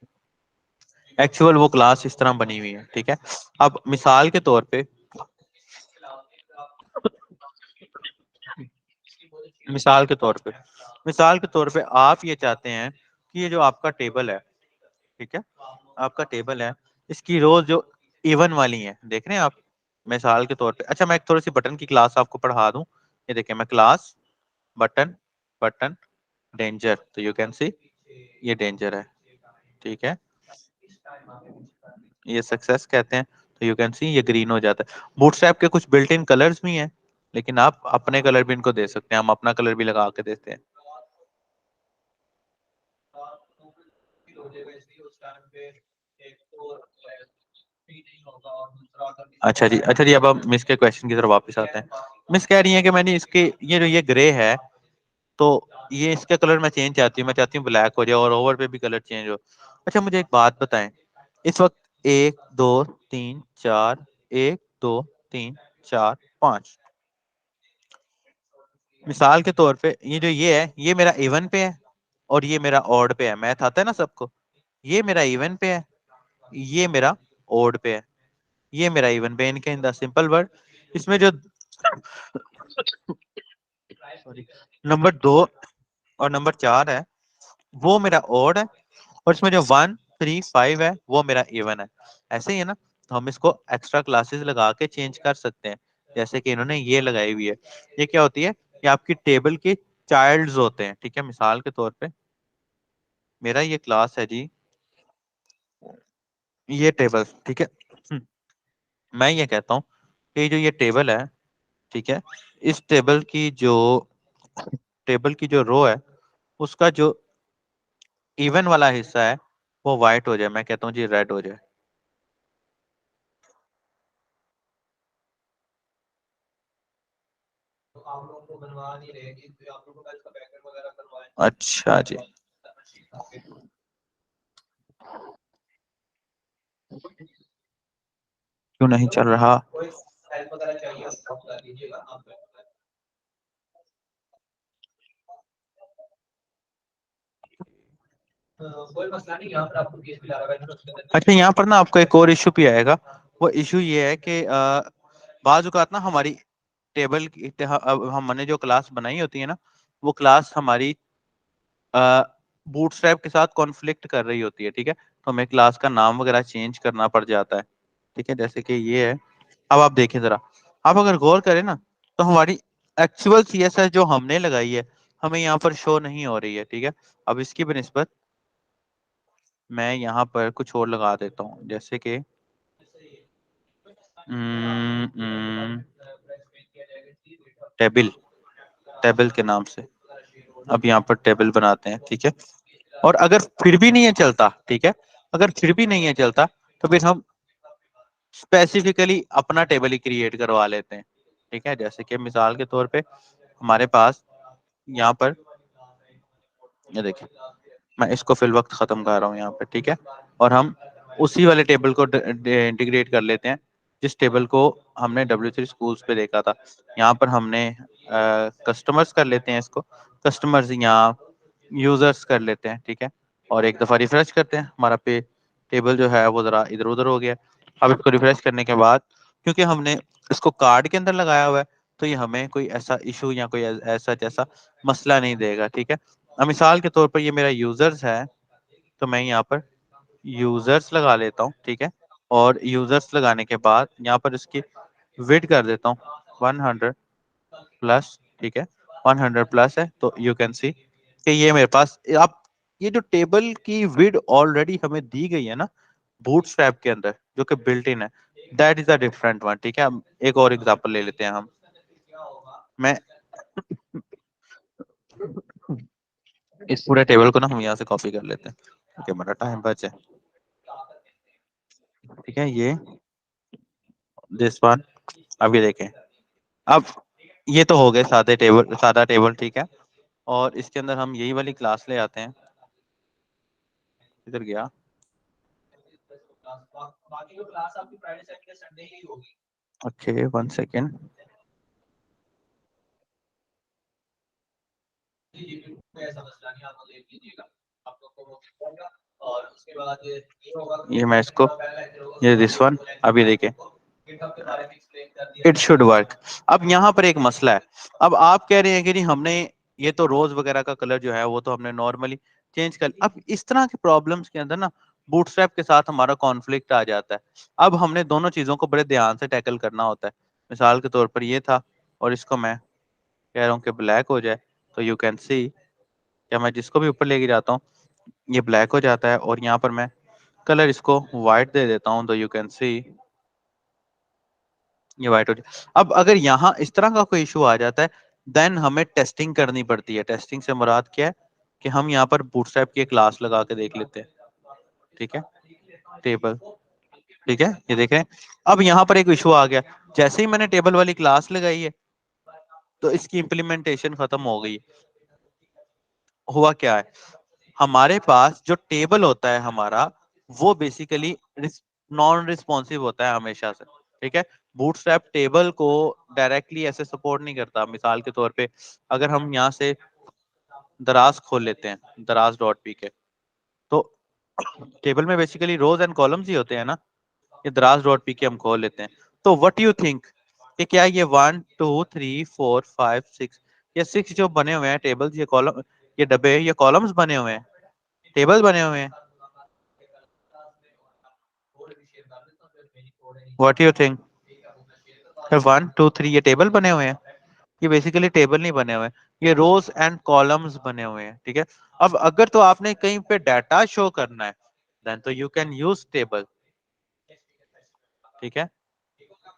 एक्चुअल वो क्लास इस तरह बनी हुई है, ठीक है। अब मिसाल के तौर पे मिसाल के तौर पे मिसाल के तौर पे आप ये चाहते हैं कि ये जो आपका टेबल है, ठीक है, आपका टेबल है, इसकी रोज जो इवन वाली है, देख रहे हैं आप। मिसाल के तौर पे, अच्छा मैं एक थोड़ी सी बटन की क्लास आपको पढ़ा दूं। ये देखिए, मैं क्लास बटन बटन डेंजर, तो यू कैन सी ये डेंजर है, ठीक है। ये सक्सेस कहते हैं, तो यू कैन सी ये ग्रीन हो जाता है। बूटस्ट्रैप के कुछ बिल्ट इन कलर्स भी हैं, लेकिन आप अपने कलर भी इनको दे सकते हैं, हम अपना कलर भी लगा के देते हैं। अच्छा जी, अच्छा जी, अब हम मिस के क्वेश्चन की तरफ वापस आते हैं। मिस कह रही है कि मैंने इसके ये जो ये ग्रे है, तो ये इसका कलर मैं चेंज चाहती हूँ, मैं चाहती हूँ ब्लैक हो जाए और ओवर पे भी कलर चेंज हो। अच्छा मुझे एक बात बताएं, इस वक्त 1 2 3 4 1 2 3 4 5 मिसाल के तौर पे ये जो ये है, ये मेरा इवन पे है और ये मेरा ऑड पे है। मैथ आता है ना सबको। ये मेरा इवन पे है, ये मेरा ऑड पे है, ये मेरा इवन पे। इनके इन द सिंपल वर्ड, इसमें जो सॉरी नंबर 2 और नंबर 4 है वो मेरा ऑड है, और इसमें जो 1 3 5 है वो मेरा इवन है। ऐसे ही है ना, तो हम इसको एक्स्ट्रा क्लासेस लगा के चेंज कर सकते हैं, जैसे कि इन्होंने ये लगाई हुई है। ये क्या होती है, ये आपकी टेबल के चाइल्ड्स होते हैं, ठीक है। मिसाल के तौर पे मेरा ये क्लास है जी, ये टेबल, ठीक है। मैं ये कहता हूँ कि जो ये टेबल है, ठीक है, इस टेबल की जो रो है, उसका जो इवन वाला हिस्सा है वो व्हाइट हो जाए। मैं कहता हूँ जी रेड हो जाए। अच्छा जी, क्यों नहीं चल रहा? अच्छा, यहाँ पर ना आपको एक और इशू भी आएगा। वो इशू ये है कि बाज़ औक़ात ना हमारी टेबल की अब हमने जो क्लास बनाई होती है ना, वो क्लास हमारी बूटस्ट्रैप के साथ कॉन्फ्लिक्ट कर रही होती है, ठीक है। तो हमें क्लास का नाम वगैरह चेंज करना पड़ जाता है, ठीक है। जैसे कि ये है, अब आप देखें जरा, आप अगर गौर करें ना, तो हमारी एक्चुअल सीएसएस जो हमने लगाई है हमें यहाँ पर शो नहीं हो रही है, ठीक है। अब इसकी बनिस्बत मैं यहाँ पर कुछ और लगा देता हूँ, जैसे कि टेबल टेबल के नाम से अब यहाँ पर टेबल बनाते हैं, ठीक है। और अगर फिर भी नहीं है चलता, ठीक है, अगर फिर भी नहीं है चलता, तो फिर हम स्पेसिफिकली अपना टेबल ही क्रिएट करवा लेते हैं, ठीक है। जैसे कि मिसाल के तौर पे हमारे पास यहाँ पर ये देखिए, मैं इसको फिल वक्त खत्म कर रहा हूँ यहाँ पे, ठीक है। और हम उसी वाले टेबल को इंटीग्रेट कर लेते हैं जिस टेबल को हमने W3 स्कूल्स पे देखा था। यहाँ पर हमने कस्टमर्स कर लेते हैं, इसको कस्टमर्स यहाँ यूजर्स कर लेते हैं, ठीक है। और एक दफा रिफ्रेश करते हैं, हमारा पे टेबल जो है वो जरा इधर उधर हो गया। अब इसको रिफ्रेश करने के बाद, क्योंकि हमने इसको कार्ड के अंदर लगाया हुआ है, तो ये हमें कोई ऐसा इशू या कोई ऐसा जैसा मसला नहीं देगा, ठीक है। अब मिसाल के तौर पर ये मेरा यूजर्स है, तो मैं यहाँ पर यूजर्स लगा लेता हूँ, ठीक है। और यूजर्स लगाने के बाद यहाँ पर इसकी विड्थ कर देता हूँ 100+, ठीक है। 100+ है, तो यू कैन सी कि ये मेरे पास, आप ये जो टेबल की विड्थ ऑलरेडी हमें दी गई है ना बूटस्ट्रैप के अंदर, जो कि बिल्ट इन है, that is a different one, ठीक है। अब एक और एग्जांपल ले लेते हैं हम। मैं इस पूरे टेबल को ना हम यहाँ से कॉपी कर लेते हैं, ठीक है, हमारा टाइम बचे, ठीक है। ये दिस वन, अब ये देखें, अब ये तो हो गए सादा टेबल, ठीक है। और इसके अंदर हम यही वाली क्लास ले आते हैं, इधर गया, ओके 1 सेकेंड। ये मैं इसको, ये दिस वन, अभी देखें इट शुड वर्क। अब यहाँ पर एक मसला है, अब आप कह रहे हैं कि नहीं हमने ये तो रोज वगैरह का कलर जो है वो तो हमने नॉर्मली चेंज कर, अब इस तरह के प्रॉब्लम्स के अंदर ना बूटस्ट्रैप के साथ हमारा कॉन्फ्लिक्ट आ जाता है। अब हमने दोनों चीजों को बड़े ध्यान से टैकल करना होता है। मिसाल के तौर पर ये था और इसको मैं कह रहा हूँ कि ब्लैक हो जाए, तो यू कैन सी क्या मैं जिसको भी ऊपर लेके जाता हूँ ये ब्लैक हो जाता है, और यहाँ पर मैं कलर इसको व्हाइट दे देता हूँ, तो यू कैन सी ये व्हाइट हो जाए। अब अगर यहाँ इस तरह का कोई इशू आ जाता है देन हमें टेस्टिंग करनी पड़ती है। टेस्टिंग से मुराद क्या है कि हम यहाँ पर बूटस्ट्रैप की एक क्लास लगा के देख लेते हैं, ठीक है, टेबल, ठीक है, ये देखें। अब यहाँ पर एक इशू आ गया, जैसे ही मैंने टेबल वाली क्लास लगाई है तो इसकी इम्प्लीमेंटेशन खत्म हो गई। हुआ क्या है, हमारे पास जो टेबल होता है हमारा वो बेसिकली नॉन रिस्पॉन्सिव होता है हमेशा से, ठीक है। बूटस्ट्रैप टेबल को डायरेक्टली ऐसे सपोर्ट नहीं करता। मिसाल के तौर पे अगर हम यहाँ से दराज खोल लेते हैं, दराज डॉट पी के, तो टेबल में बेसिकली रोज एंड कॉलम्स ही होते हैं ना। ये दराज डॉट पी के हम खोल लेते हैं, तो व्हाट यू थिंक कि क्या ये 1 2 3 4 5 6 ये 6 जो बने हुए हैं टेबल्स, ये कॉलम, ये डब्बे, ये कॉलम्स बने हुए हैं, टेबल बने हुए हैं। व्हाट यू थिंक, 1 2 3 ये टेबल बने हुए हैं? ये बेसिकली टेबल नहीं बने हुए, ये रोज एंड कॉलम्स बने हुए हैं, ठीक है। अब अगर तो आपने कहीं पे डाटा शो करना है देन तो यू कैन यूज टेबल, ठीक है,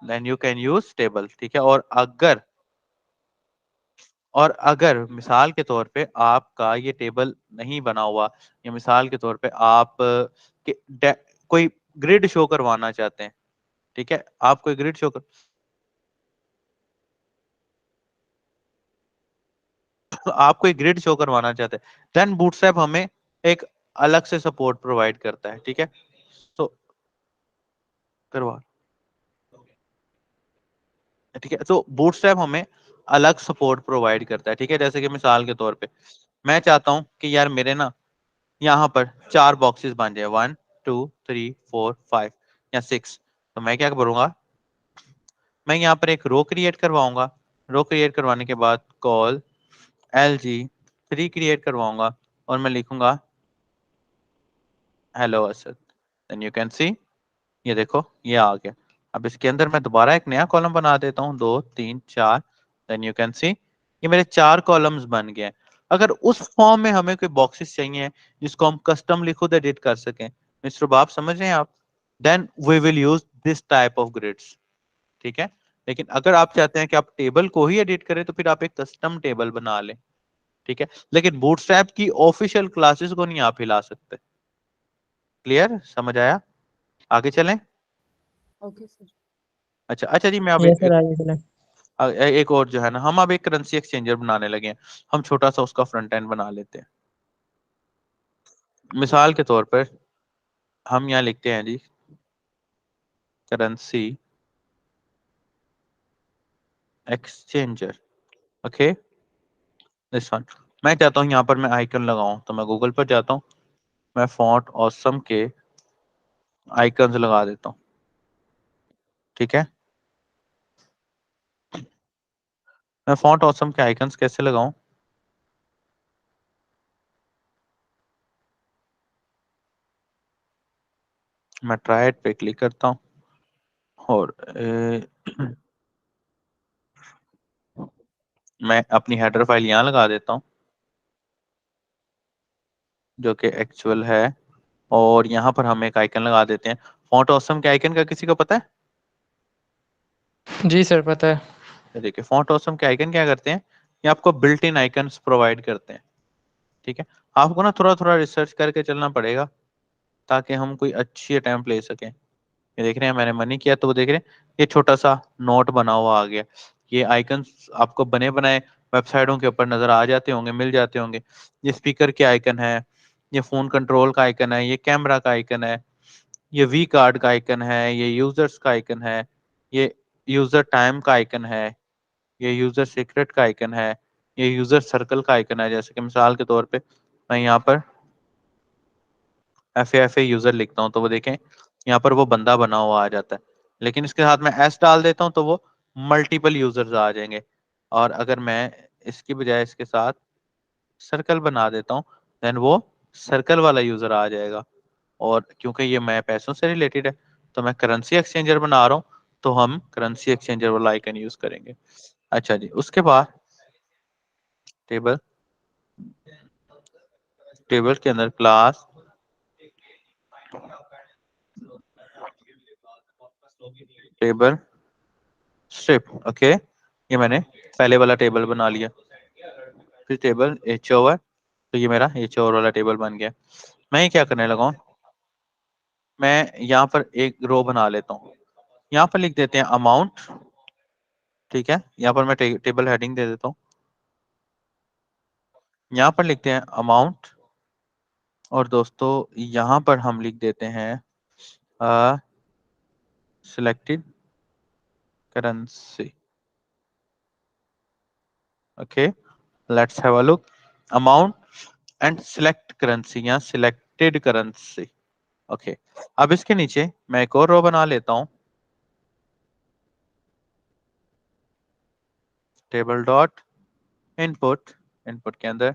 then you can use table, ठीक है। और अगर मिसाल के तौर पे आपका ये टेबल नहीं बना हुआ, या मिसाल के तौर पे आप कोई ग्रिड शो करवाना चाहते हैं, ठीक है, आप कोई ग्रिड शो कर आप कोई ग्रिड शो करवाना चाहते हैं देन बूटस्ट्रैप हमें एक अलग से सपोर्ट प्रोवाइड करता है, ठीक है। तो करवा, ठीक है, तो बूटस्ट्रैप हमें अलग सपोर्ट प्रोवाइड करता है, ठीक है। जैसे कि मिसाल के तौर पे मैं चाहता हूं कि यार मेरे ना यहाँ पर 4 बॉक्सेस बन जाए, 1 2 3 4 5 या 6, तो मैं क्या करूंगा, मैं यहाँ पर एक रो क्रिएट करवाऊंगा। रो क्रिएट करवाने के बाद कॉल LG3 क्रिएट करवाऊंगा और मैं लिखूंगा hello Asad, then you can see ये देखो ये आ गया। अब इसके अंदर मैं दोबारा एक नया कॉलम बना देता हूँ, 2 3 4, देन यू कैन सी ये मेरे 4 कॉलम्स बन गए। अगर उस फॉर्म में हमें कोई बॉक्सेस चाहिए जिसको हम कस्टमली खुद एडिट कर सकें, मिस्टर बाप समझ रहे हैं आप, then we will use this type of grids, ठीक है। लेकिन अगर आप चाहते हैं कि आप टेबल को ही एडिट करें तो फिर आप एक कस्टम टेबल बना लें, ठीक है। लेकिन बूटस्ट्रैप की ऑफिशियल क्लासेस को नहीं आप हिला सकते। क्लियर, समझ आया? आगे चलें। Okay sir. अच्छा अच्छा जी, मैं अब यस सर, आगे चलें। एक और जो है ना, हम अब एक करेंसी एक्सचेंजर बनाने लगे हैं। हम छोटा सा उसका फ्रंट एंड बना लेते हैं। मिसाल के तौर पर हम यहाँ लिखते हैं जी currency exchanger, okay, this one. मैं चाहता हूँ यहाँ पर मैं आइकन लगाऊं, तो मैं गूगल पर जाता हूँ, मैं फॉन्ट ऑसम के आइकन्स लगा देता हूँ, ठीक है। मैं फॉन्ट ऑसम के आइकन्स कैसे लगाऊं, मैं ट्राई इट पे क्लिक करता हूँ और मैं अपनी हेडर फाइल यहाँ लगा देता हूँ जो कि एक्चुअल है, और यहाँ पर हम एक आइकन लगा देते हैं। फॉन्ट ऑसम के आइकन का किसी को पता है? जी सर, पता है। ये देखिए फॉन्ट ऑसम के आइकन क्या करते हैं, ये आपको बिल्ट इन आइकन्स प्रोवाइड करते हैं, ठीक है। आपको ना थोड़ा थोड़ा रिसर्च करके चलना पड़ेगा ताकि हम कोई अच्छी अटेम्प्ट ले सकें। ये देख रहे हैं मैंने मनी किया तो वो देख रहे हैं ये छोटा सा नोट बना हुआ आ गया। ये आइकन्स आपको बने बनाए वेबसाइटों के ऊपर नजर आ जाते होंगे, मिल जाते होंगे। ये स्पीकर के आइकन है, ये फोन कंट्रोल का आइकन है, ये कैमरा का आइकन है, ये वी कार्ड का आइकन है, ये यूजर्स का आइकन है, ये यूजर टाइम का आइकन है, ये यूजर सीक्रेट का आइकन है, ये यूजर सर्कल का आइकन है। जैसे कि मिसाल के तौर पे मैं यहाँ पर FA यूजर लिखता हूँ तो वो देखें यहाँ पर वो बंदा बना हुआ आ जाता है, लेकिन इसके साथ मैं S डाल देता हूँ तो वो मल्टीपल यूजर्स आ जाएंगे। और अगर मैं इसकी बजाय इसके साथ सर्कल बना देता हूँ देन वो सर्कल वाला यूजर आ जाएगा। और क्योंकि ये मैं पैसों से रिलेटेड है तो मैं करेंसी एक्सचेंजर बना रहा हूँ, तो हम करेंसी एक्सचेंजर वाला आइकन यूज करेंगे। अच्छा जी, उसके बाद टेबल, टेबल के अंदर क्लास टेबल स्ट्रिप। ओके, ये मैंने पहले वाला टेबल बना लिया। फिर टेबल एच ओवर, तो ये मेरा एच ओवर वाला टेबल बन गया। मैं ये क्या करने लगा हूँ, मैं यहाँ पर एक रो बना लेता हूँ। यहाँ पर लिख देते हैं अमाउंट। ठीक है, यहाँ पर मैं टेबल हेडिंग दे देता हूँ। यहाँ पर लिखते हैं अमाउंट, और दोस्तों यहाँ पर हम लिख देते हैं selected currency. Okay, let's have a look. Amount and select currency या सिलेक्टेड करेंसी। ओके, अब इसके नीचे मैं एक और रो बना लेता हूँ। टेबल डॉट इनपुट, इनपुट के अंदर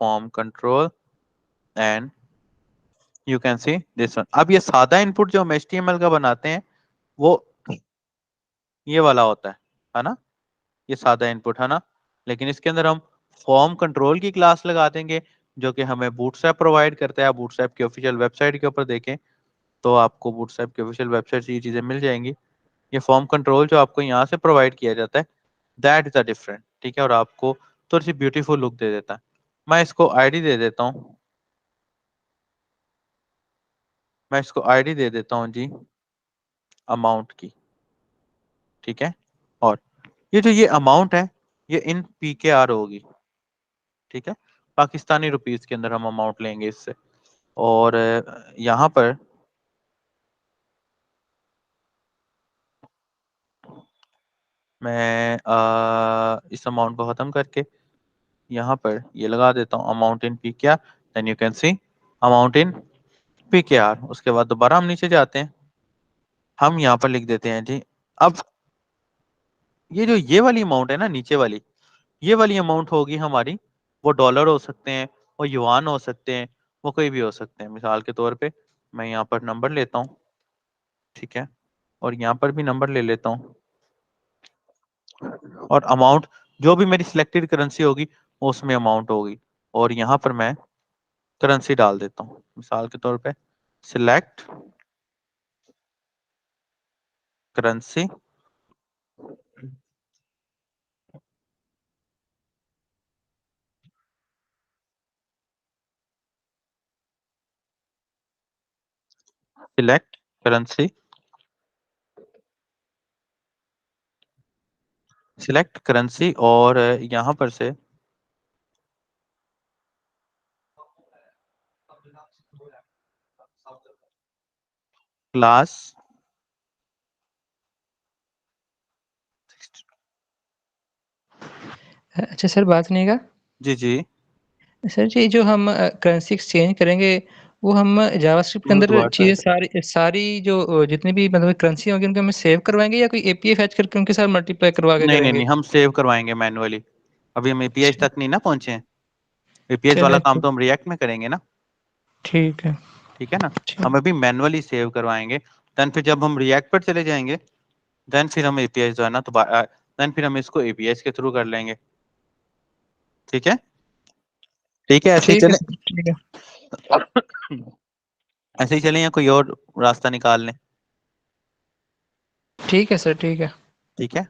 form control and you can see this one. अब ये सादा इनपुट जो हम HTML का बनाते हैं वो ये वाला होता है ना, ये सादा इनपुट है ना। लेकिन इसके अंदर हम फॉर्म कंट्रोल की क्लास लगा देंगे जो कि हमें बूटस्ट्रैप प्रोवाइड करता है। आप बूटस्ट्रैप की ऑफिशियल वेबसाइट के ऊपर देखें तो आपको बूटस्ट्रैप की ऑफिशियल वेबसाइट से ये चीजें मिल जाएंगी। ये फॉर्म कंट्रोल जो आपको यहाँ से प्रोवाइड किया जाता है दैट इज अ डिफरेंट, ठीक है, और आपको थोड़ी सी ब्यूटीफुल लुक दे देता है। मैं इसको आईडी दे देता हूँ, मैं इसको आईडी दे देता हूँ जी अमाउंट की। ठीक है, और ये जो ये अमाउंट है ये इन PKR होगी। ठीक है, पाकिस्तानी रुपीस के अंदर हम अमाउंट लेंगे इससे। और यहाँ पर मैं इस अमाउंट को खत्म करके यहाँ पर ये लगा देता हूँ amount in PKR। Then you can see amount in PKR। उसके बाद दोबारा हम नीचे जाते हैं, हम यहाँ पर लिख देते हैं जी। अब ये जो ये वाली अमाउंट है ना नीचे वाली, ये वाली अमाउंट होगी हमारी, वो डॉलर हो सकते हैं, वो युआन हो सकते हैं, वो कोई भी हो सकते हैं। मिसाल के तौर पे मैं यहाँ पर नंबर लेता हूँ, ठीक है, और यहाँ पर भी नंबर ले लेता हूँ, और अमाउंट जो भी मेरी सिलेक्टेड करेंसी होगी वो उसमें अमाउंट होगी। और यहाँ पर मैं करेंसी डाल देता हूँ, मिसाल के तौर पे select currency, select currency, select currency, और यहाँ पर से क्लास। अच्छा सर, बात सुनिएगा। जी जी, सर जी, जो हम करेंसी एक्सचेंज करेंगे वो हम जावास्क्रिप्ट के अंदर चीज़ें सारी सारी जो जितनी भी मतलब करेंसी होंगी उनको हमें सेव करवाएंगे या कोई एपीआई फैच करके उनके साथ मल्टीप्लाई करवा के नहीं नहीं करेंगे? नहीं, हम सेव करवाएंगे मैनुअली। अभी हम APIs तक नहीं ना पहुंचे हैं, APIs वाला चलिए काम ठीक, तो हम रिएक्ट में करेंगे ना। ठीक है। ठीक है ना, ठीक, हम अभी मैनुअली सेव करवाएंगे। देन फिर जब हम रिएक्ट पर चले जाएंगे देन फिर हम APIs जो है ना तो देन फिर हम इसको APIs के थ्रू कर लेंगे। ठीक है, ठीक है, ऐसे ही ठीक है चले। सर, ठीक है। ऐसे ही चले या कोई और रास्ता निकाल लें। ठीक है सर, ठीक है। ठीक है,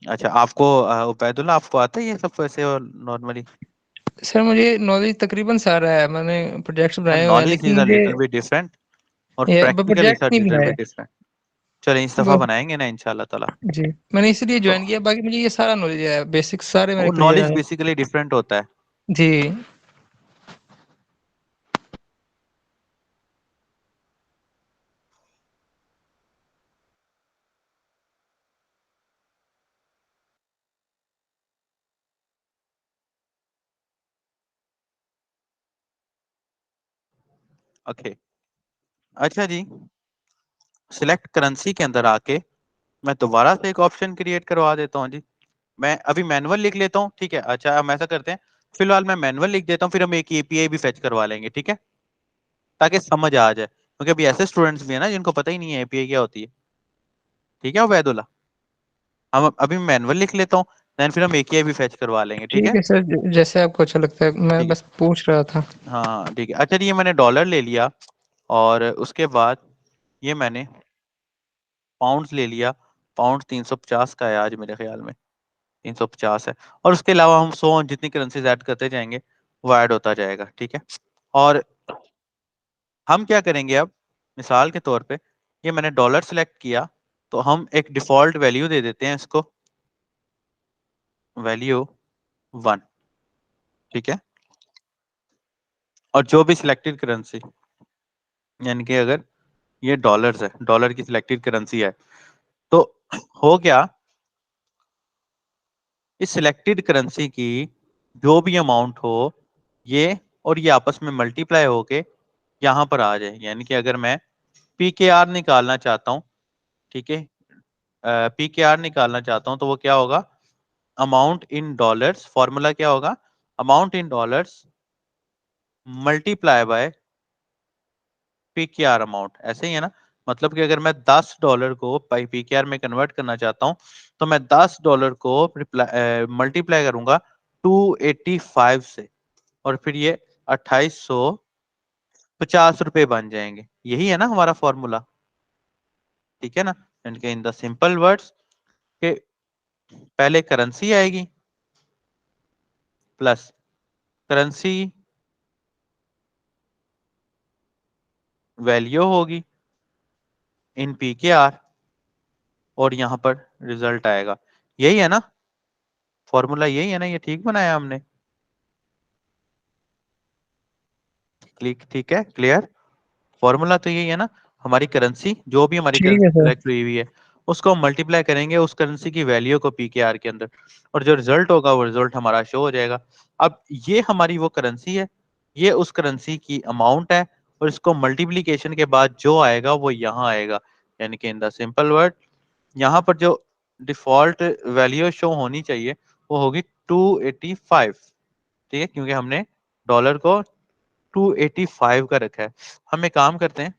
अच्छा आपको उबैदुल्ला आपको आता है ये सब वैसे और नॉर्मली? सर मुझे नॉलेज तकरीबन सारा है, मैंने प्रोजेक्ट्स बनाए हुए हैं, नॉलेज लेकिन इज अ मुझे लिटिल बिट डिफरेंट और ये प्रैक्टिकल इज प्रोजेक्ट अ नहीं लिटिल बनाया। Bit different. चलें इस दफा वो बनाएंगे ना इंशाल्लाह ताला। जी, मैंने इसलिए ज्वाइन किया, बाकी मुझे ये सारा नॉलेज है, बेसिक सारे मेरे वो क्लियर नॉलेज हैं। बेसिकली डिफरेंट होता है। जी। ओके अच्छा जी, सिलेक्ट करेंसी के अंदर आके मैं दोबारा से एक ऑप्शन क्रिएट करवा देता हूँ जी। मैं अभी मैनुअल लिख लेता हूँ, ठीक है। अच्छा हम ऐसा करते हैं, फिलहाल मैं मैनुअल लिख देता हूँ, फिर हम एक एपीआई भी फेच करवा लेंगे, ठीक है, ताकि समझ आ जाए, क्योंकि अभी ऐसे स्टूडेंट्स भी है ना जिनको पता ही नहीं है एपीआई क्या होती है। ठीक है उबैदुल्ला, हम अभी मैनुअल लिख लेता हूँ, देन फिर हम एपीआई भी फेच करवा लेंगे, ठीक ठीक है। है सर, जैसे आपको अच्छा लगता है, मैं ठीक है, बस पूछ रहा था। हाँ ठीक है। अच्छा जी, ये मैंने डॉलर ले लिया और उसके बाद ये मैंने पाउंड्स ले लिया। पाउंड 350 का है आज मेरे ख्याल में, 350 है। और उसके अलावा हम 100 जितनी करेंसीज ऐड करते जाएंगे वो ऐड होता जाएगा, ठीक है। और हम क्या करेंगे अब, मिसाल के तौर पे ये मैंने डॉलर सेलेक्ट किया, तो हम एक डिफॉल्ट वैल्यू दे देते हैं इसको, वैल्यू 1, ठीक है। और जो भी सिलेक्टेड करेंसी, यानी कि अगर ये डॉलर्स है, डॉलर की सिलेक्टेड करेंसी है, तो हो गया इस सिलेक्टेड करेंसी की जो भी अमाउंट हो, ये और ये आपस में मल्टीप्लाई होके यहाँ पर आ जाए। यानी कि अगर मैं पीकेआर निकालना चाहता हूँ, ठीक है, पीकेआर निकालना चाहता हूँ, तो वो क्या होगा, अमाउंट इन डॉलर्स, फॉर्मूला क्या होगा, amount in dollars multiply by PKR amount, ऐसे ही है ना। मतलब कि अगर मैं $10 को पीकेआर में कन्वर्ट करना चाहता हूँ, तो मैं $10 को मल्टीप्लाई करूंगा 285 से, और फिर ये 2850 रुपए बन जाएंगे। यही है ना हमारा फॉर्मूला, ठीक है ना। यानी इन द सिंपल वर्ड्स के पहले करेंसी आएगी प्लस करेंसी वैल्यू होगी इन पीकेआर, और यहाँ पर रिजल्ट आएगा। यही है ना फॉर्मूला, यही है ना, ये ठीक बनाया हमने। क्लिक, ठीक है, क्लियर। फॉर्मूला तो यही है ना, हमारी करेंसी जो भी हमारी ठीक करेंसी है सर। सिलेक्ट हुई हुई है उसको हम मल्टीप्लाई करेंगे उस करेंसी की वैल्यू को पीकेआर के अंदर, और जो रिजल्ट होगा वो रिजल्ट हमारा शो हो जाएगा। अब ये हमारी वो करेंसी है, ये उस करेंसी की अमाउंट है, और इसको मल्टीप्लीकेशन के बाद जो आएगा वो यहाँ आएगा। यानी कि इन द सिंपल वर्ड, यहाँ पर जो डिफॉल्ट वैल्यू शो होनी चाहिए वो होगी 285, ठीक है, क्योंकि हमने डॉलर को 285 का रखा है। हम एक काम करते हैं,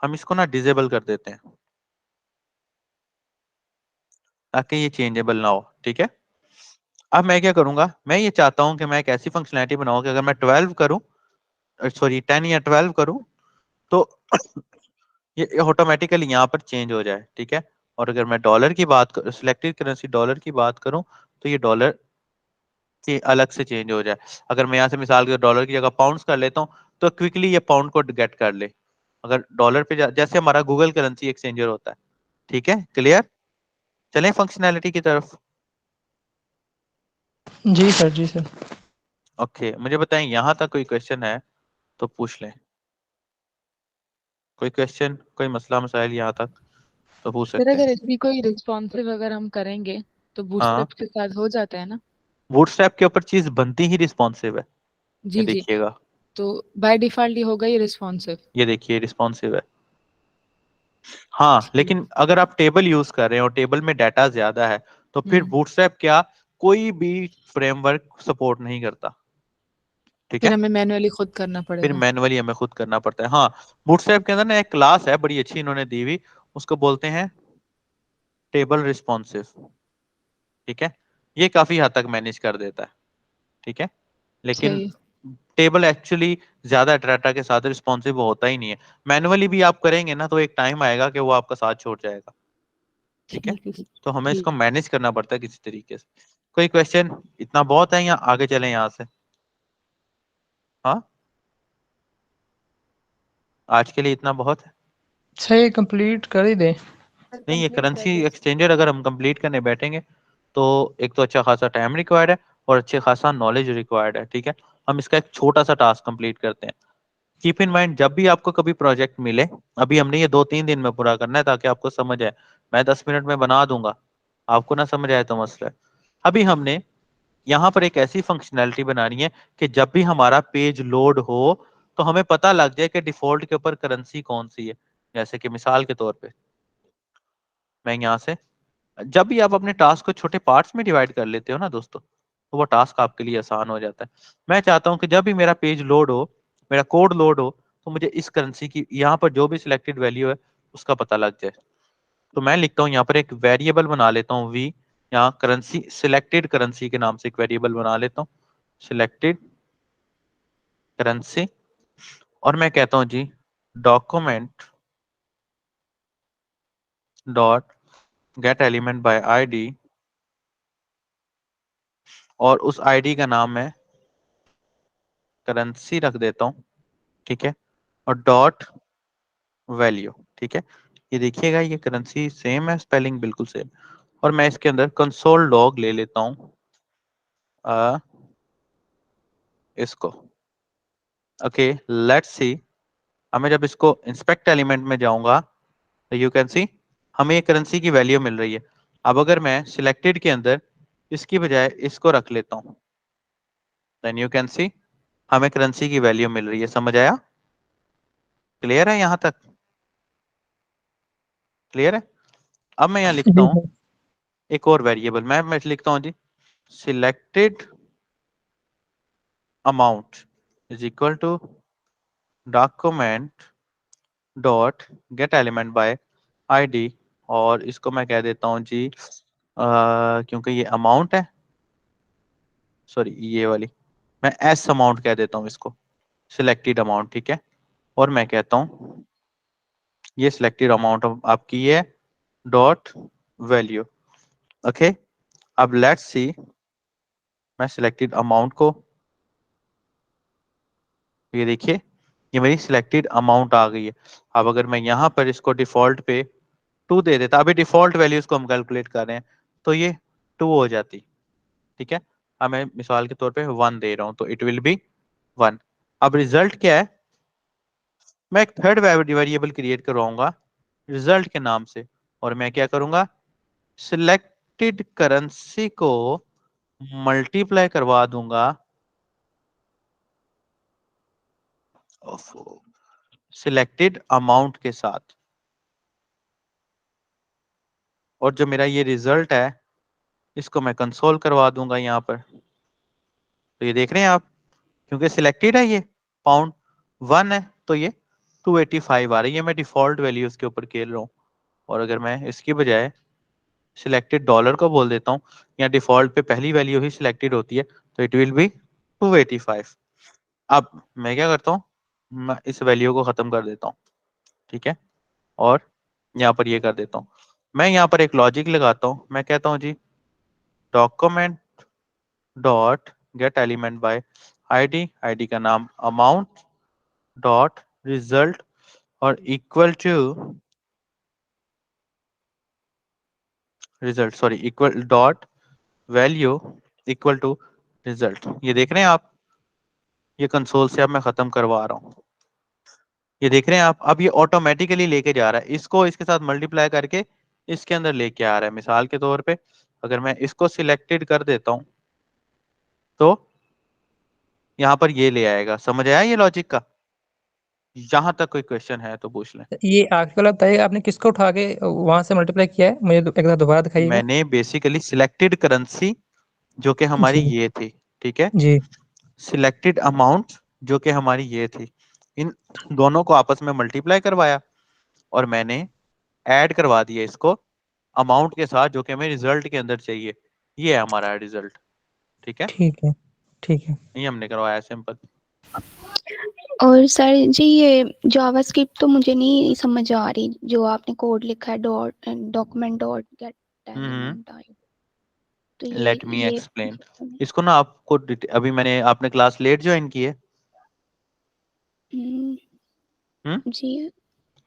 हम इसको ना डिजेबल कर देते हैं ताकि ये चेंजेबल ना हो, ठीक है। अब मैं क्या करूंगा, मैं ये चाहता हूं कि मैं एक ऐसी फंक्शनैलिटी बनाऊं कि अगर मैं 12 करूं, सॉरी 10 या 12 करूं, तो ये ऑटोमेटिकली यहाँ पर चेंज हो जाए, ठीक है। और अगर मैं डॉलर की बात करूं, सिलेक्टेड करेंसी डॉलर की बात करूं, तो ये डॉलर के अलग से चेंज हो जाए। अगर मैं यहाँ से मिसाल के डॉलर की जगह पाउंड्स कर लेता हूँ, तो क्विकली ये पाउंड को गेट कर ले। अगर डॉलर पे जैसे हमारा गूगल करेंसी एक्सचेंजर होता है, ठीक है, क्लियर। चलें फंक्शनैलिटी की तरफ। जी सर, जी सर। ओके मुझे बताएं, यहाँ तक कोई क्वेश्चन है तो पूछ लें। कोई क्वेश्चन, कोई मसला मसाइल यहाँ तक तो पूछ सर सकते हैं। अगर इसकी कोई रिस्पॉन्सिव अगर हम करेंगे तो हाँ, बूटस्ट्रैप के साथ हो जाता है ना? बूटस्ट्रैप के ऊपर चीज बनती ही रिस्पॉन्सिव है। ये जी जी। देखिएगा, तो बाय डिफॉल्ट ये होगा ये रिस्पॉन्सिव। ये देखिए रिस्पॉन्सिव है। हाँ, लेकिन अगर आप टेबल यूज कर रहे हैं और टेबल में डाटा ज्यादा है, तो फिर बूटस्ट्रैप क्या कोई भी फ्रेमवर्क सपोर्ट नहीं करता, ठीक फिर है। हमें मैन्युअली खुद करना फिर पड़ेगा। मैनुअली हमें खुद करना पड़ता है। हाँ, बूटस्ट्रैप के अंदर ना एक क्लास है बड़ी अच्छी इन्होंने दी हुई, उसको बोलते हैं टेबल रिस्पॉन्सिव, ठीक है। ये काफी हद तक मैनेज कर देता है, ठीक है। लेकिन सही। टेबल एक्चुअली ज्यादा डाटा के साथ रिस्पॉन्सिव होता ही नहीं है। मैनुअली भी आप करेंगे ना तो एक टाइम आएगा कि वो आपका साथ छोड़ जाएगा, ठीक है। ठीक है। तो हमें जी। इसको मैनेज करना पड़ता है किसी तरीके से। कोई क्वेश्चन, इतना बहुत है या आगे चलें यहाँ से। हाँ, आज के लिए इतना बहुत है। सही, कंप्लीट कर ही दें। नहीं, ये करेंसी एक्सचेंजर अगर हम कंप्लीट करने बैठेंगे तो एक तो अच्छा खासा टाइम रिक्वायर्ड है और अच्छे खासा नॉलेज रिक्वायर्ड है, ठीक है। हम इसका एक छोटा सा टास्क कंप्लीट करते हैं। कीप इन माइंड, जब भी आपको कभी प्रोजेक्ट मिले, अभी हमने ये 2-3 दिन में पूरा करना है ताकि आपको समझ आए। मैं 10 मिनट में बना दूंगा, आपको ना समझ आए तो मसला है। अभी हमने यहाँ पर एक ऐसी फंक्शनैलिटी बनानी है कि जब भी हमारा पेज लोड हो तो हमें पता लग जाए कि डिफॉल्ट के ऊपर करेंसी कौन सी है। जैसे कि मिसाल के तौर पे मैं यहाँ से, जब भी आप अपने टास्क को छोटे पार्ट्स में डिवाइड कर लेते हो ना दोस्तों, तो वो टास्क आपके लिए आसान हो जाता है। मैं चाहता हूँ कि जब भी मेरा पेज लोड हो, मेरा कोड लोड हो, तो मुझे इस करेंसी की यहाँ पर जो भी सिलेक्टेड वैल्यू है उसका पता लग जाए। तो मैं लिखता हूँ यहाँ पर एक वेरिएबल बना लेता हूँ v, यहाँ करेंसी सिलेक्टेड करेंसी के नाम से एक वेरिएबल बना लेता हूँ, सिलेक्टेड करेंसी, और मैं कहता हूँ जी document dot get element by ID, और उस आईडी का नाम मैं करेंसी रख देता हूँ, ठीक है, और डॉट वैल्यू, ठीक है। ये देखिएगा ये करेंसी सेम है, स्पेलिंग बिल्कुल सेम। और मैं इसके अंदर कंसोल लॉग ले लेता हूँ इसको। ओके लेट्स सी, हमें जब इसको इंस्पेक्ट एलिमेंट में जाऊंगा तो यू कैन सी हमें ये करेंसी की वैल्यू मिल रही है। अब अगर मैं सिलेक्टेड के अंदर इसकी बजाय इसको रख लेता हूँ, देन यू कैन सी हमें करेंसी की वैल्यू मिल रही है। समझ आया? क्लियर है यहाँ तक? क्लियर है? अब मैं यहाँ लिखता जी हूँ एक और वेरिएबल, मैं लिखता हूँ जी selected amount is equal to document dot get element by ID, और इसको मैं कह देता हूँ जी क्योंकि ये अमाउंट है, सॉरी ये वाली मैं एस अमाउंट कह देता हूँ इसको, सिलेक्टेड अमाउंट, ठीक है। और मैं कहता हूँ ये सिलेक्टेड अमाउंट आपकी है डॉट वैल्यू। ओके अब लेट्स सी, मैं सिलेक्टेड अमाउंट को, ये देखिए ये मेरी सिलेक्टेड अमाउंट आ गई है। अब अगर मैं यहाँ पर इसको डिफॉल्ट पे 2 दे देता, अभी डिफॉल्ट वैल्यूज को हम कैलकुलेट कर रहे हैं, तो ये 2 हो जाती, ठीक है। अब मैं मिसाल के तौर पे 1 दे रहा हूँ तो इट विल बी 1। अब रिजल्ट क्या है, मैं एक थर्ड वेरिएबल क्रिएट करवाऊंगा रिजल्ट के नाम से, और मैं क्या करूंगा सिलेक्टेड करेंसी को मल्टीप्लाई करवा दूंगा सिलेक्टेड अमाउंट के साथ, और जो मेरा ये रिजल्ट है इसको मैं कंसोल करवा दूंगा यहाँ पर। तो ये देख रहे हैं आप, क्योंकि सिलेक्टेड है ये पाउंड 1 है तो ये 285 आ रही है, मैं डिफॉल्ट वैल्यू उसके ऊपर खेल रहा हूँ। और अगर मैं इसकी बजाय सिलेक्टेड डॉलर को बोल देता हूँ, या डिफॉल्ट पे पहली वैल्यू ही सिलेक्टेड होती है, तो इट विल बी 285। अब मैं क्या करता हूँ, मैं इस वैल्यू को खत्म कर देता हूँ, ठीक है, और यहाँ पर ये कर देता हूँ। मैं यहाँ पर एक लॉजिक लगाता हूँ, मैं कहता हूँ जी document dot get element by ID, ID का नाम अमाउंट डॉट रिजल्ट, और equal to result, sorry equal dot value equal to result. ये देख रहे हैं आप, ये कंसोल से अब मैं खत्म करवा रहा हूँ। ये देख रहे हैं आप, अब ये ऑटोमेटिकली लेके जा रहा है, इसको इसके साथ मल्टीप्लाई करके इसके अंदर लेके आ रहा है। मिसाल के तौर पे अगर मैं इसको सिलेक्टेड कर देता हूँ तो यहाँ पर ये ले आएगा। समझ आया ये लॉजिक का? यहाँ तक कोई क्वेश्चन है तो पूछ लें। ये आखिरी वाला बताइए, आपने किसको उठा के वहां से मल्टीप्लाई किया है? मुझे एक बार दोबारा दिखाइएगा। मैंने बेसिकली सिलेक्टेड करेंसी जो कि हमारी जी ये थी, ठीक है, जी सिलेक्टेड अमाउंट जो कि हमारी ये थी, इन दोनों को आपस में मल्टीप्लाई करवाया और मैंने ऐड करवा दिया इसको अमाउंट के साथ जो कि हमें रिजल्ट के अंदर चाहिए। ये है हमारा रिजल्ट, ठीक है, ठीक है ठीक है। ये हमने करवाया सिंपल। और सर जी ये जावास्क्रिप्ट तो मुझे नहीं समझ आ रही, जो आपने कोड लिखा है document dot get element I, तो लेट मी ये एक्सप्लेन इसको ना आपको अभी मैंने आपने क्लास लेट ज्वाइन की है? जी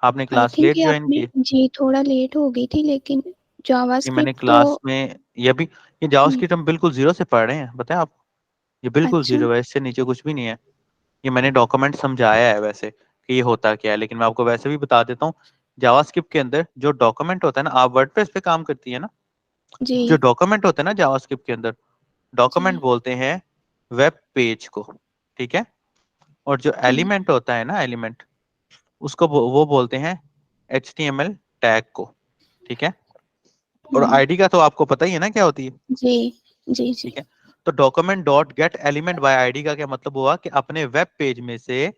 आपने आई क्लास थिंक लेट ये ज्वाइन की आपने है? जी थोड़ा लेट हो गई थी, लेकिन ये मैंने जावास्क्रिप्ट तो क्लास में ये भी ये जावास्क्रिप्ट हम बिल्कुल जीरो से पढ़ रहे हैं, बताएं आप, ये बिल्कुल अच्छा जीरो है, इससे नीचे कुछ भी नहीं है। ये मैंने डॉक्यूमेंट समझाया है वैसे कि ये होता क्या है, लेकिन मैं आपको वैसे भी बता देता हूँ। जावास्क्रिप्ट के अंदर जो डॉक्यूमेंट होता है ना, आप वर्डप्रेस पे काम करती है ना, जी जो डॉक्यूमेंट होता है ना जावास्क्रिप्ट के अंदर, जी डॉक्यूमेंट बोलते हैं वेब पेज को, ठीक है। और जो एलिमेंट होता है ना, एलिमेंट, उसको वो बोलते हैं HTML टैग को, ठीक है। और आईडी का तो आपको पता ही है ना क्या होती है। जी जी जी। ठीक है, तो document dot get element by ID का क्या मतलब हुआ कि अपने वेब पेज में से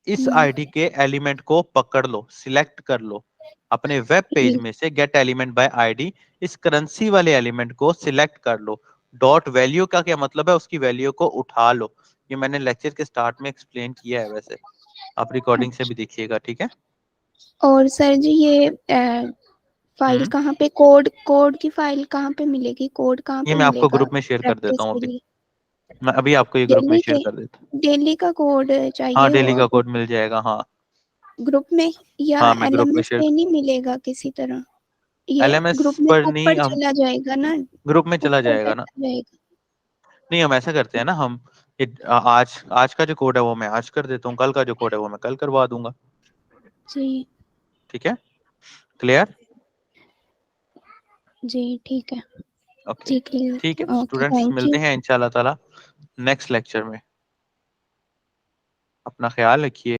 इस आईडी के एलिमेंट को पकड़ लो, सिलेक्ट कर लो, अपने वेब पेज में से गेट एलिमेंट बाय आईडी, इस करेंसी वाले एलिमेंट को सिलेक्ट कर लो। डॉट वैल्यू का क्या मतलब है, उसकी वैल्यू को उठा लो। ये मैंने लेक्चर के स्टार्ट में एक्सप्लेन किया है, वैसे आप रिकॉर्डिंग से भी देखिएगा, ठीक है। और सर जी ये फाइल कहाँ पे, कोड की फाइल कहाँ पे मिलेगी, कोड कहाँ ये पे मैं आपको मिलेगा ग्रुप में शेयर कर प्रैक्टिस देता हूँ के अभी, लिए? मैं अभी आपको ये ग्रुप में शेयर कर देता हूँ। डेली का कोड चाहिए हाँ, डेली का होगा कोड मिल जाएगा, हाँ ग्रुप में, या हाँ मैं ग्रुप में LMS शेयर, पे नहीं मिलेगा किसी तरह? ये LMS ग्रुप में पर नहीं, ऊपर हम चला जाएगा ना, ग्रुप में चला ऊपर जाएगा तक ना। आ जाएगा। नहीं, हम ऐसा करते हैं ना, हम आज का जो कोड है वो मैं आज कर देता हूँ, कल का जो कोड है वो मैं कल करवा दूंगा, जी ठीक है, क्लियर। जी ठीक है। ओके, जी क्लियर। ठीक है ओके, स्टूडेंट्स, थैंक मिलते यू। हैं इंशाल्लाह ताला नेक्स्ट लेक्चर में। अपना ख्याल रखिए।